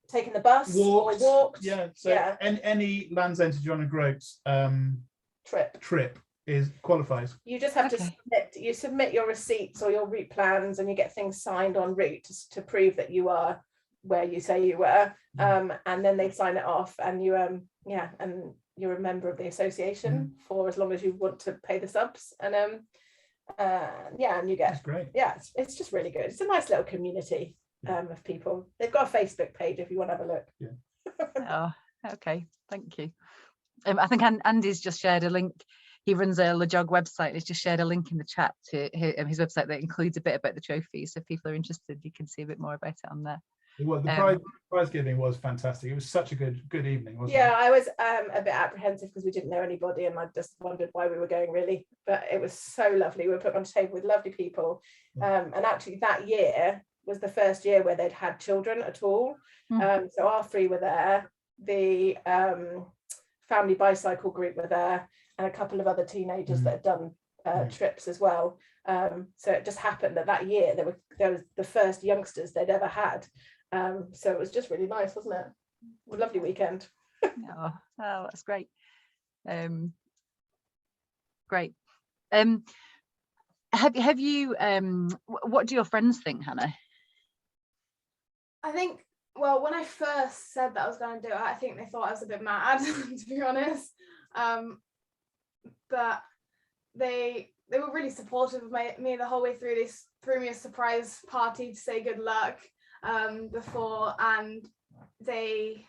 taking the bus walked. Or walked. Yeah. So any Land's End to John O'Groats trip qualifies. You just have to submit your receipts or your route plans, and you get things signed en route to prove that you are where you say you were, and then they sign it off, and you and you're a member of the association for as long as you want to pay the subs, and Yeah, and you get, That's great. yeah, it's just really good. It's a nice little community of people. They've got a Facebook page if you want to have a look. Oh, okay, thank you. I think Andy's just shared a link. He runs a LEJOG website. He's just shared a link in the chat to his website that includes a bit about the trophies. So if people are interested, you can see a bit more about it on there. Well, the prize giving was fantastic. It was such a good evening, wasn't it? Yeah, I was a bit apprehensive because we didn't know anybody, and I just wondered why we were going, really. But it was so lovely. We were put on a table with lovely people, and actually that year was the first year where they'd had children at all. So our three were there. The family bicycle group were there, and a couple of other teenagers that had done trips as well. So it just happened that year there was the first youngsters they'd ever had. So it was just really nice, wasn't it? A lovely weekend. Oh, that's great. Great. Have you what do your friends think, Hannah? I think, well, when I first said that I was going to do it, I think they thought I was a bit mad, to be honest. But they were really supportive of me the whole way through. They threw me a surprise party to say good luck before, and I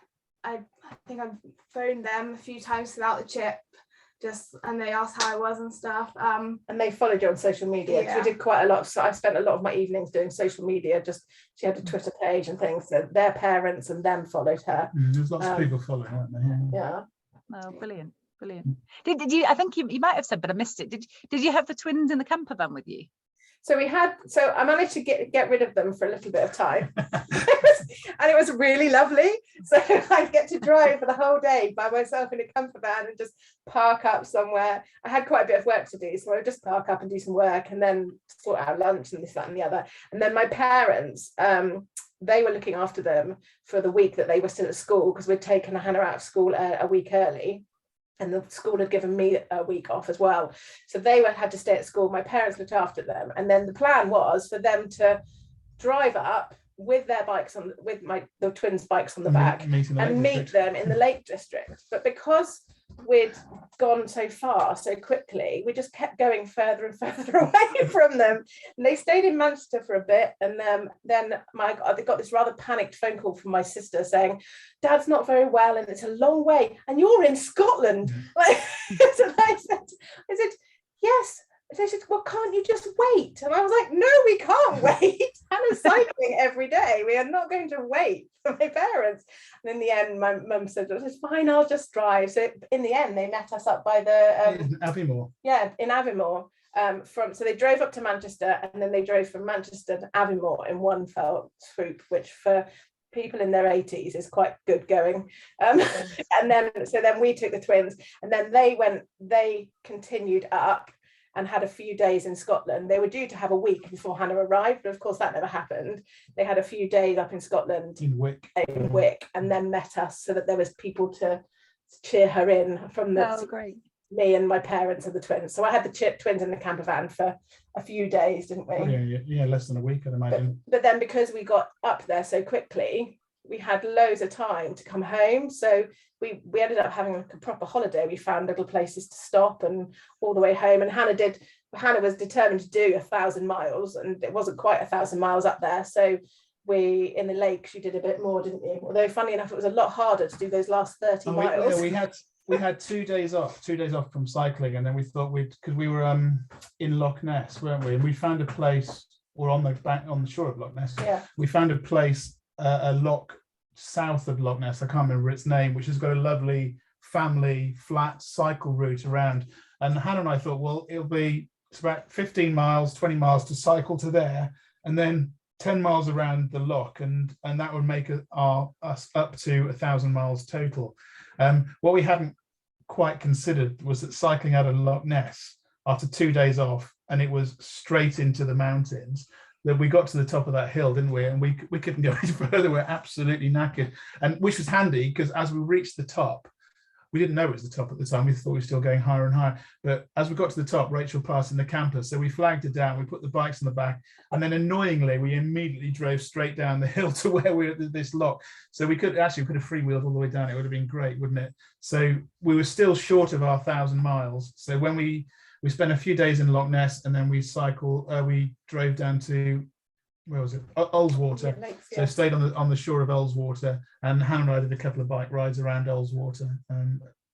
think I've phoned them a few times without the chip, and they asked how I was and stuff. And they followed you on social media. Yeah. We did quite a lot. So I spent a lot of my evenings doing social media. She had a Twitter page and things. So their parents and them followed her. There's lots of people following, aren't there? Yeah. Oh, brilliant. Did you? I think you might have said, but I missed it. Did you have the twins in the camper van with you? So I managed to get rid of them for a little bit of time. And it was really lovely. So I get to drive for the whole day by myself in a camper van and just park up somewhere. I had quite a bit of work to do, so I would just park up and do some work and then sort out lunch and this, that and the other. And then my parents, they were looking after them for the week that they were still at school, because we'd taken Hannah out of school a week early. And the school had given me a week off as well. So they had to stay at school. My parents looked after them. And then the plan was for them to drive up with their bikes the twins' bikes on the back and meet them in the Lake District. But because we'd gone so far so quickly, we just kept going further and further away from them. And they stayed in Manchester for a bit, and then they got this rather panicked phone call from my sister saying, "Dad's not very well and it's a long way and you're in Scotland." So I said yes. They said, "Well, can't you just wait?" And I was like, "No, we can't wait. Hannah's cycling every day. We are not going to wait for my parents." And in the end, my mum said, "It's fine, I'll just drive." So in the end, they met us up by the Aviemore. Yeah, in Aviemore. So they drove up to Manchester, and then they drove from Manchester to Aviemore in one fell swoop, which for people in their 80s is quite good going. And then we took the twins, and then they continued up and had a few days in Scotland. They were due to have a week before Hannah arrived, but of course that never happened. They had a few days up in Scotland in Wick, and then met us, so that there was people to cheer her in from me and my parents and the twins. So I had the twins in the camper van for a few days, didn't we? Oh, yeah, less than a week, I'd imagine. But then because we got up there so quickly, we had loads of time to come home. So we ended up having like a proper holiday. We found little places to stop and all the way home. And Hannah was determined to do 1,000 miles, and it wasn't quite 1,000 miles up there. So in the lake, she did a bit more, didn't you? Although funny enough, it was a lot harder to do those last 30 miles. We had 2 days off from cycling, and then we thought because we were in Loch Ness, weren't we? And we found a place, or on the shore of Loch Ness. Yeah. We found a place, a loch south of Loch Ness, I can't remember its name, which has got a lovely family flat cycle route around. And Hannah and I thought, well, it's about 15 miles, 20 miles to cycle to there, and then 10 miles around the loch, and that would make us up to 1,000 miles total. What we hadn't quite considered was that cycling out of Loch Ness after 2 days off, and it was straight into the mountains, that we got to the top of that hill, didn't we? And we couldn't go any further. We're absolutely knackered, and which was handy, because as we reached the top, we didn't know it was the top at the time. We thought we were still going higher and higher. But as we got to the top, Rachel passed in the camper. So we flagged it down. We put the bikes on the back. And then annoyingly, we immediately drove straight down the hill to where we were at this lock. So we could have freewheeled all the way down. It would have been great, wouldn't it? So we were still short of our 1,000 miles. So when we we spent a few days in Loch Ness, and then we drove down to, where was it? Ullswater. Yeah, lakes, So yeah. stayed on the shore of Ullswater, and Hannah and I did a couple of bike rides around Ullswater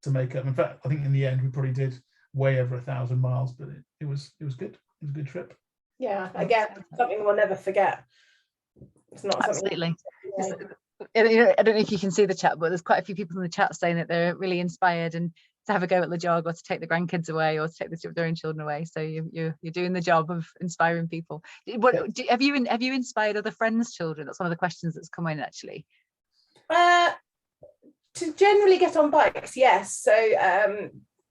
to make up. In fact, I think in the end we probably did way over 1,000 miles, but it was good. It was a good trip. Yeah, again, something we'll never forget. It's not Absolutely. something. I don't know if you can see the chat, but there's quite a few people in the chat saying that they're really inspired and to have a go at LEJOG, or to take the grandkids away, or to take their own children away. So you're doing the job of inspiring people. Have you inspired other friends' children? That's one of the questions that's come in actually. To generally get on bikes, yes. So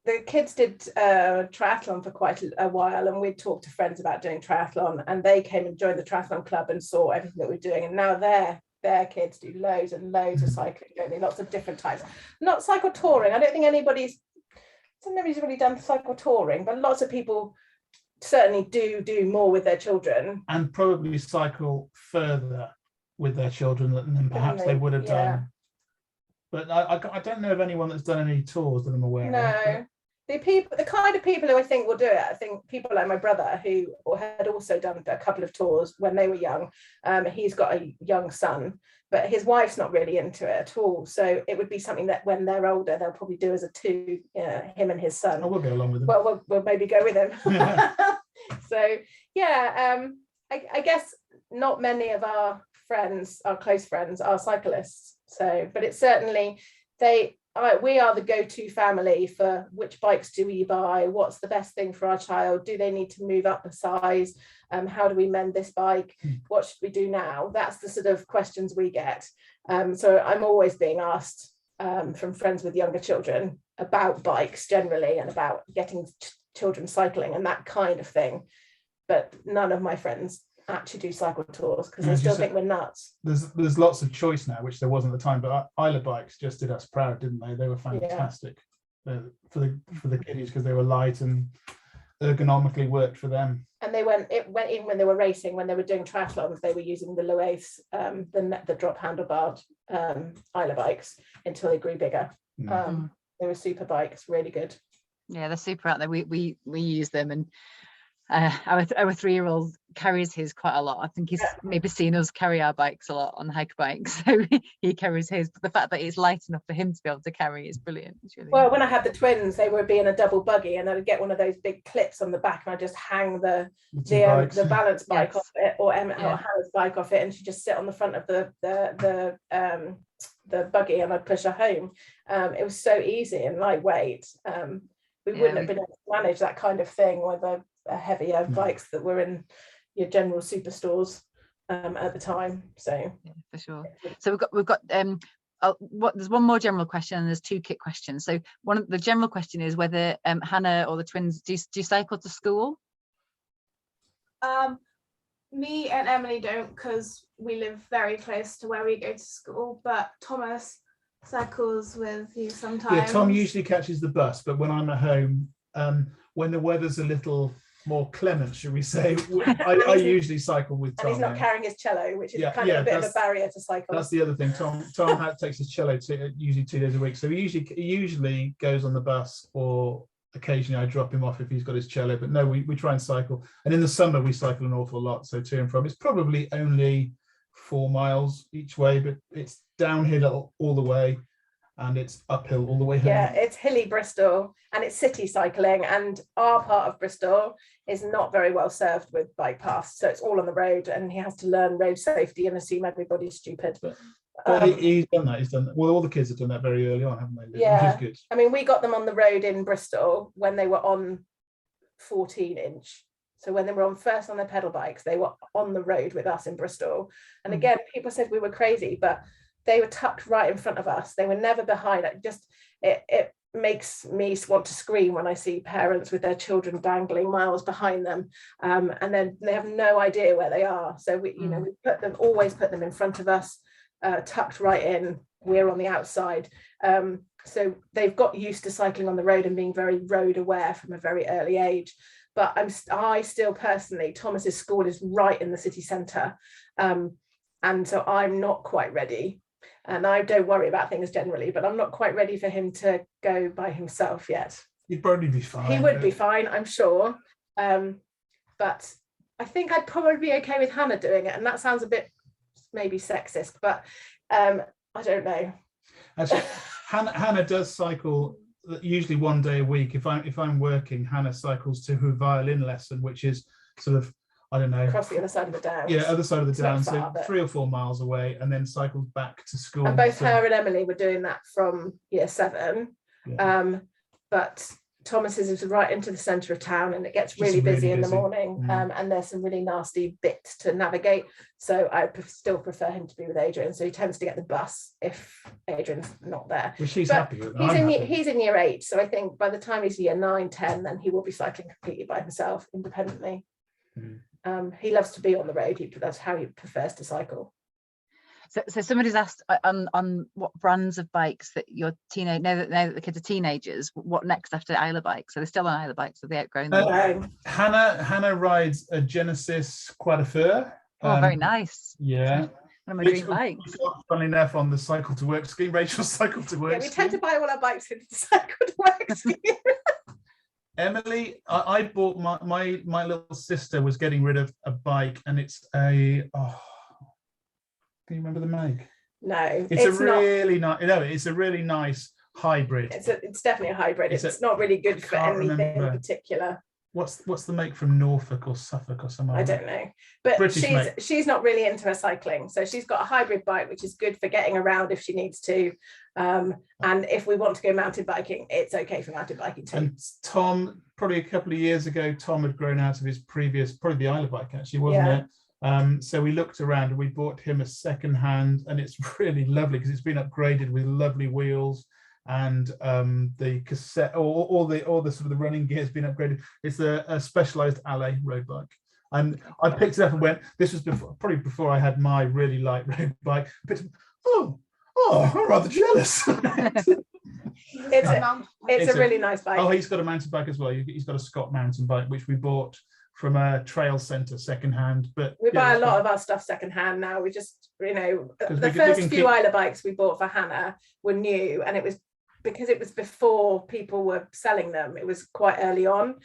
the kids did triathlon for quite a while, and we'd talked to friends about doing triathlon, and they came and joined the triathlon club and saw everything that we're doing, and now their kids do loads and loads of cycling, don't they? Lots of different types. Not cycle touring. I don't think nobody's really done cycle touring, but lots of people certainly do more with their children. And probably cycle further with their children than perhaps they would have done. But I don't know of anyone that's done any tours that I'm aware of. No. The kind of people who I think will do it, I think people like my brother, who had also done a couple of tours when they were young. He's got a young son, but his wife's not really into it at all. So it would be something that when they're older, they'll probably do as a two, him and his son. I will go along with them. Well, we'll maybe go with him. So yeah, I guess not many of our close friends, are cyclists. So, but it's certainly we are the go-to family for which bikes do we buy, what's the best thing for our child, do they need to move up a size, how do we mend this bike, what should we do now? That's the sort of questions we get. So I'm always being asked from friends with younger children about bikes generally, and about getting children cycling and that kind of thing, but none of my friends actually do cycle tours because they still think we're nuts. There's lots of choice now, which there wasn't at the time, but Isla Bikes just did us proud, didn't they? They were fantastic for the kiddies, because they were light and ergonomically worked for them. And it went even when they were racing, when they were doing triathlons, they were using the Loaves, the drop handlebar Isla Bikes until they grew bigger. They were super bikes, really good. Yeah, they're super out there. We use them, and our 3-year-old carries his quite a lot. I think he's maybe seen us carry our bikes a lot on hike bikes, so he carries his. But the fact that it's light enough for him to be able to carry is brilliant. It's really well, when I had the twins, they would be in a double buggy, and I'd get one of those big clips on the back, and I just hang the balance bike off it, or Hannah's bike off it, and she'd just sit on the front of the buggy, and I'd push her home. It was so easy and lightweight. We wouldn't have been able to manage that kind of thing with a heavier bikes that were in your general superstores at the time. So yeah, for sure. So we've got there's one more general question, and there's 2 kit questions. So the general question is whether Hannah or the twins do you cycle to school? Me and Emily don't, because we live very close to where we go to school, but Thomas cycles with you sometimes. Yeah, Tom usually catches the bus, but when I'm at home, when the weather's a little more clement, should we say, I usually cycle with Tom. And he's not carrying his cello, which is kind of a bit of a barrier to cycle. That's the other thing. Tom takes his cello usually 2 days a week, so he usually goes on the bus, or occasionally I drop him off if he's got his cello. But no, we try and cycle, and in the summer we cycle an awful lot, so to and from. It's probably only 4 miles each way, but it's downhill all the way, and it's uphill all the way home. Yeah, it's hilly Bristol, and it's city cycling, and our part of Bristol is not very well served with bike paths, so it's all on the road, and he has to learn road safety and assume everybody's stupid. But he's done that. Well, all the kids have done that very early on, haven't they? Yeah, which is good. I mean, we got them on the road in Bristol when they were on 14-inch. So when they were first on their pedal bikes, they were on the road with us in Bristol. And again, people said we were crazy, but they were tucked right in front of us. They were never behind. It makes me want to scream when I see parents with their children dangling miles behind them, and then they have no idea where they are. So we always put them in front of us, tucked right in. We're on the outside. So they've got used to cycling on the road and being very road aware from a very early age. But I still personally, Thomas's school is right in the city centre, and so I'm not quite ready. And I don't worry about things generally, but I'm not quite ready for him to go by himself yet. You'd probably be fine. He would be fine, I'm sure. But I think I'd probably be okay with Hannah doing it, and that sounds a bit maybe sexist, but I don't know. Actually, Hannah does cycle usually one day a week. If I'm working, Hannah cycles to her violin lesson, which is sort of, I don't know, across the other side of the downs. Yeah, other side of the It's not downs, far, so but- 3 or 4 miles away, and then cycles back to school. And both So- her and Emily were doing that from year 7. Yeah. But Thomas's is right into the centre of town, and it gets really It's really busy in the busy. morning. And there's some really nasty bits to navigate. So I still prefer him to be with Adrian. So he tends to get the bus if Adrian's not there. Which she's But happy with. He's in year 8. So I think by the time he's year 9, 10, then he will be cycling completely by himself, independently. He loves to be on the road. That's how he prefers to cycle. So somebody's asked on what brands of bikes that your teenage now that the kids are teenagers, what next after Isla bikes? So they're still on Isla bikes, so they outgrown them. Hannah rides a Genesis Quadrifour. Oh, very nice. Yeah. One of my dream bikes. Funnily enough, on the cycle to work scheme, Rachel's cycle to work. Yeah, we tend to buy all our bikes with the cycle to work scheme. Emily, I bought my little sister was getting rid of a bike, and it's a can you remember the make? No, it's a really nice. No, it's a really nice hybrid. It's definitely a hybrid. It's not really good for anything in particular. What's the make from Norfolk or Suffolk or something? I don't know, but she's not really into her cycling, so she's got a hybrid bike which is good for getting around if she needs to, and if we want to go mountain biking, it's okay for mountain biking too. And Tom, probably a couple of years ago, Tom had grown out of his previous, probably the Isla bike actually, wasn't it? So we looked around and we bought him a second hand, and it's really lovely because it's been upgraded with lovely wheels, and the cassette, all the sort of the running gear has been upgraded. It's a specialized alley road bike, and I picked it up and went. This was probably before I had my really light road bike. I'm rather jealous. It's a really nice bike. Oh, he's got a mountain bike as well. He's got a Scott mountain bike, which we bought from a trail centre secondhand. But we buy a lot of our stuff secondhand now. We just, the first few Isla bikes we bought for Hannah were new, and it was because it was before people were selling them. It was quite early on.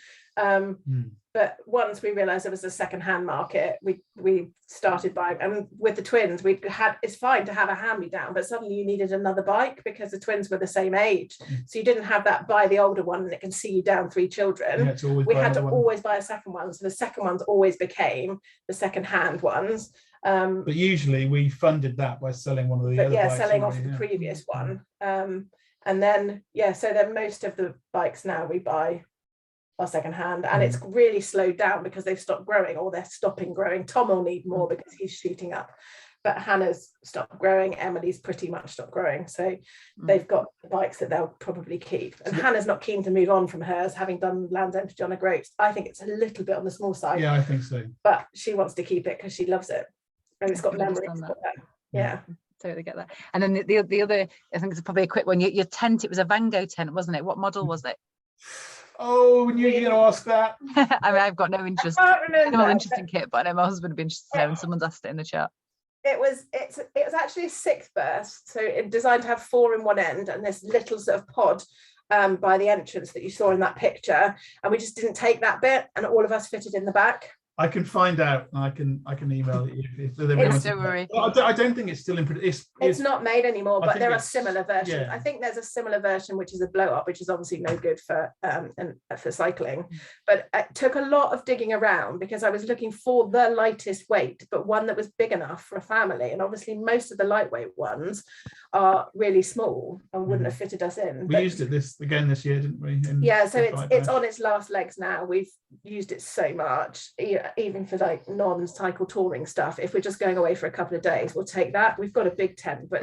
But once we realized there was a secondhand market, we started buying. And with the twins, it's fine to have a hand-me-down, but suddenly you needed another bike because the twins were the same age. So you didn't have that buy the older one and it can see you down 3 children. We had to always buy a second one. So the second ones always became the second-hand ones. But usually we funded that by selling one of the other bikes. Selling off the previous one. And then, so then most of the bikes now we buy are secondhand, and it's really slowed down because they've stopped growing, or they're stopping growing. Tom will need more because he's shooting up, but Hannah's stopped growing. Emily's pretty much stopped growing, so they've got bikes that they'll probably keep. And Hannah's not keen to move on from hers, having done Land's End to John O'Groats. I think it's a little bit on the small side. Yeah, I think so. But she wants to keep it because she loves it, and it's got memories. Yeah. Totally get that. And then the other, I think it's probably a quick one. Your tent, it was a Vango tent, wasn't it? What model was it? Oh, we knew you were going to ask that. I mean, I've got no interest. No interesting kit, but I know my husband would be interested to know, and someone's asked it in the chat. It was actually a 6 burst, so it's designed to have 4 in one end, and this little sort of pod by the entrance that you saw in that picture, and we just didn't take that bit, and all of us fitted in the back. I can find out. I can email it if don't worry. I don't think it's still in production. It's not made anymore, but there are similar versions. Yeah. I think there's a similar version which is a blow up, which is obviously no good for cycling. But it took a lot of digging around because I was looking for the lightest weight, but one that was big enough for a family. And obviously most of the lightweight ones are really small and wouldn't have fitted us in. We used it this year, didn't we? So it's on its last legs now. We've used it so much, even for like non-cycle touring stuff. If we're just going away for a couple of days, we'll take that. We've got a big tent, but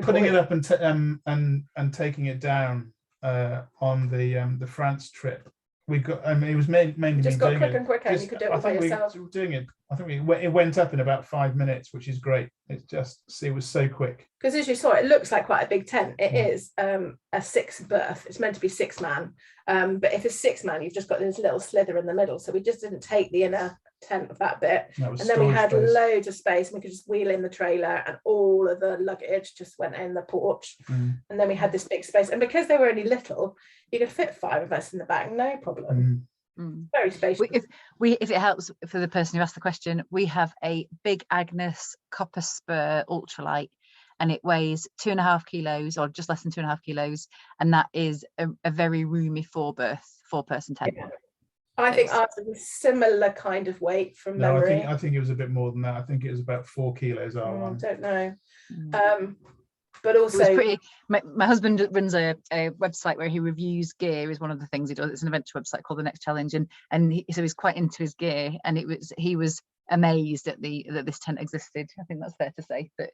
putting it up and taking it down on the France trip, we got. I mean, it was mainly just got quicker and quicker. And you could do it all by yourself. Doing it. I think it went up in about 5 minutes, which is great. It was so quick. Because as you saw, it looks like quite a big tent. It is a 6 berth. It's meant to be 6 man. But if it's 6 man, you've just got this little slither in the middle. So we just didn't take the inner tent of that bit. That was And then we had storage space. loads of space, and we could just wheel in the trailer, and all of the luggage just went in the porch. And then we had this big space, and because they were only little, you could fit 5 of us in the back, no problem. Very spacious. If it helps for the person who asked the question, we have a big Agnes copper spur ultralight, and it weighs 2.5 kilos, or just less than 2.5 kilos, and that is a very roomy 4-person tent. Yeah. I think ours was a similar kind of weight from memory. I think it was a bit more than that. I think it was about 4 kilos. I don't know. But also, it was pretty. My husband runs a website where he reviews gear. Is one of the things he does. It's an adventure website called The Next Challenge, and so he's quite into his gear. And he was amazed at that this tent existed. I think that's fair to say. But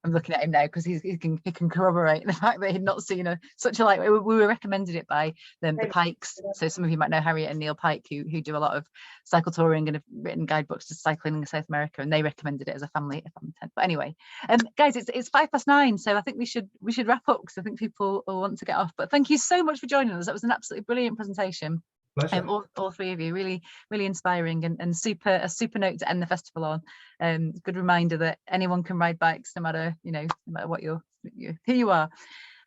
I'm looking at him now because he can corroborate the fact that he'd not seen such a light. We were recommended it by the Pikes. So some of you might know Harriet and Neil Pike, who do a lot of cycle touring and have written guidebooks to cycling in South America, and they recommended it as a family tent. But anyway, guys, it's 9:05, so I think we should wrap up because I think people will want to get off. But thank you so much for joining us. That was an absolutely brilliant presentation. All 3 of you, really inspiring, and a super note to end the festival on. Good reminder that anyone can ride bikes, no matter what who you are,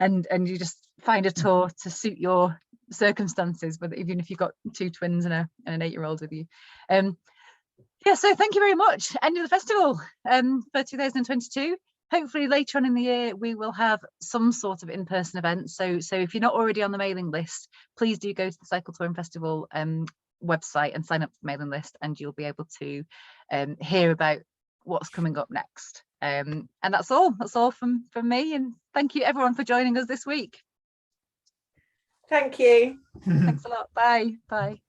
and you just find a tour to suit your circumstances, even if you've got 2 twins and an 8-year-old with you. So thank you very much. End of the festival for 2022. Hopefully later on in the year we will have some sort of in-person event. So if you're not already on the mailing list, please do go to the Cycle Touring Festival website and sign up to the mailing list, and you'll be able to hear about what's coming up next. And that's all from me, and thank you everyone for joining us this week. Thank you. Thanks a lot. Bye.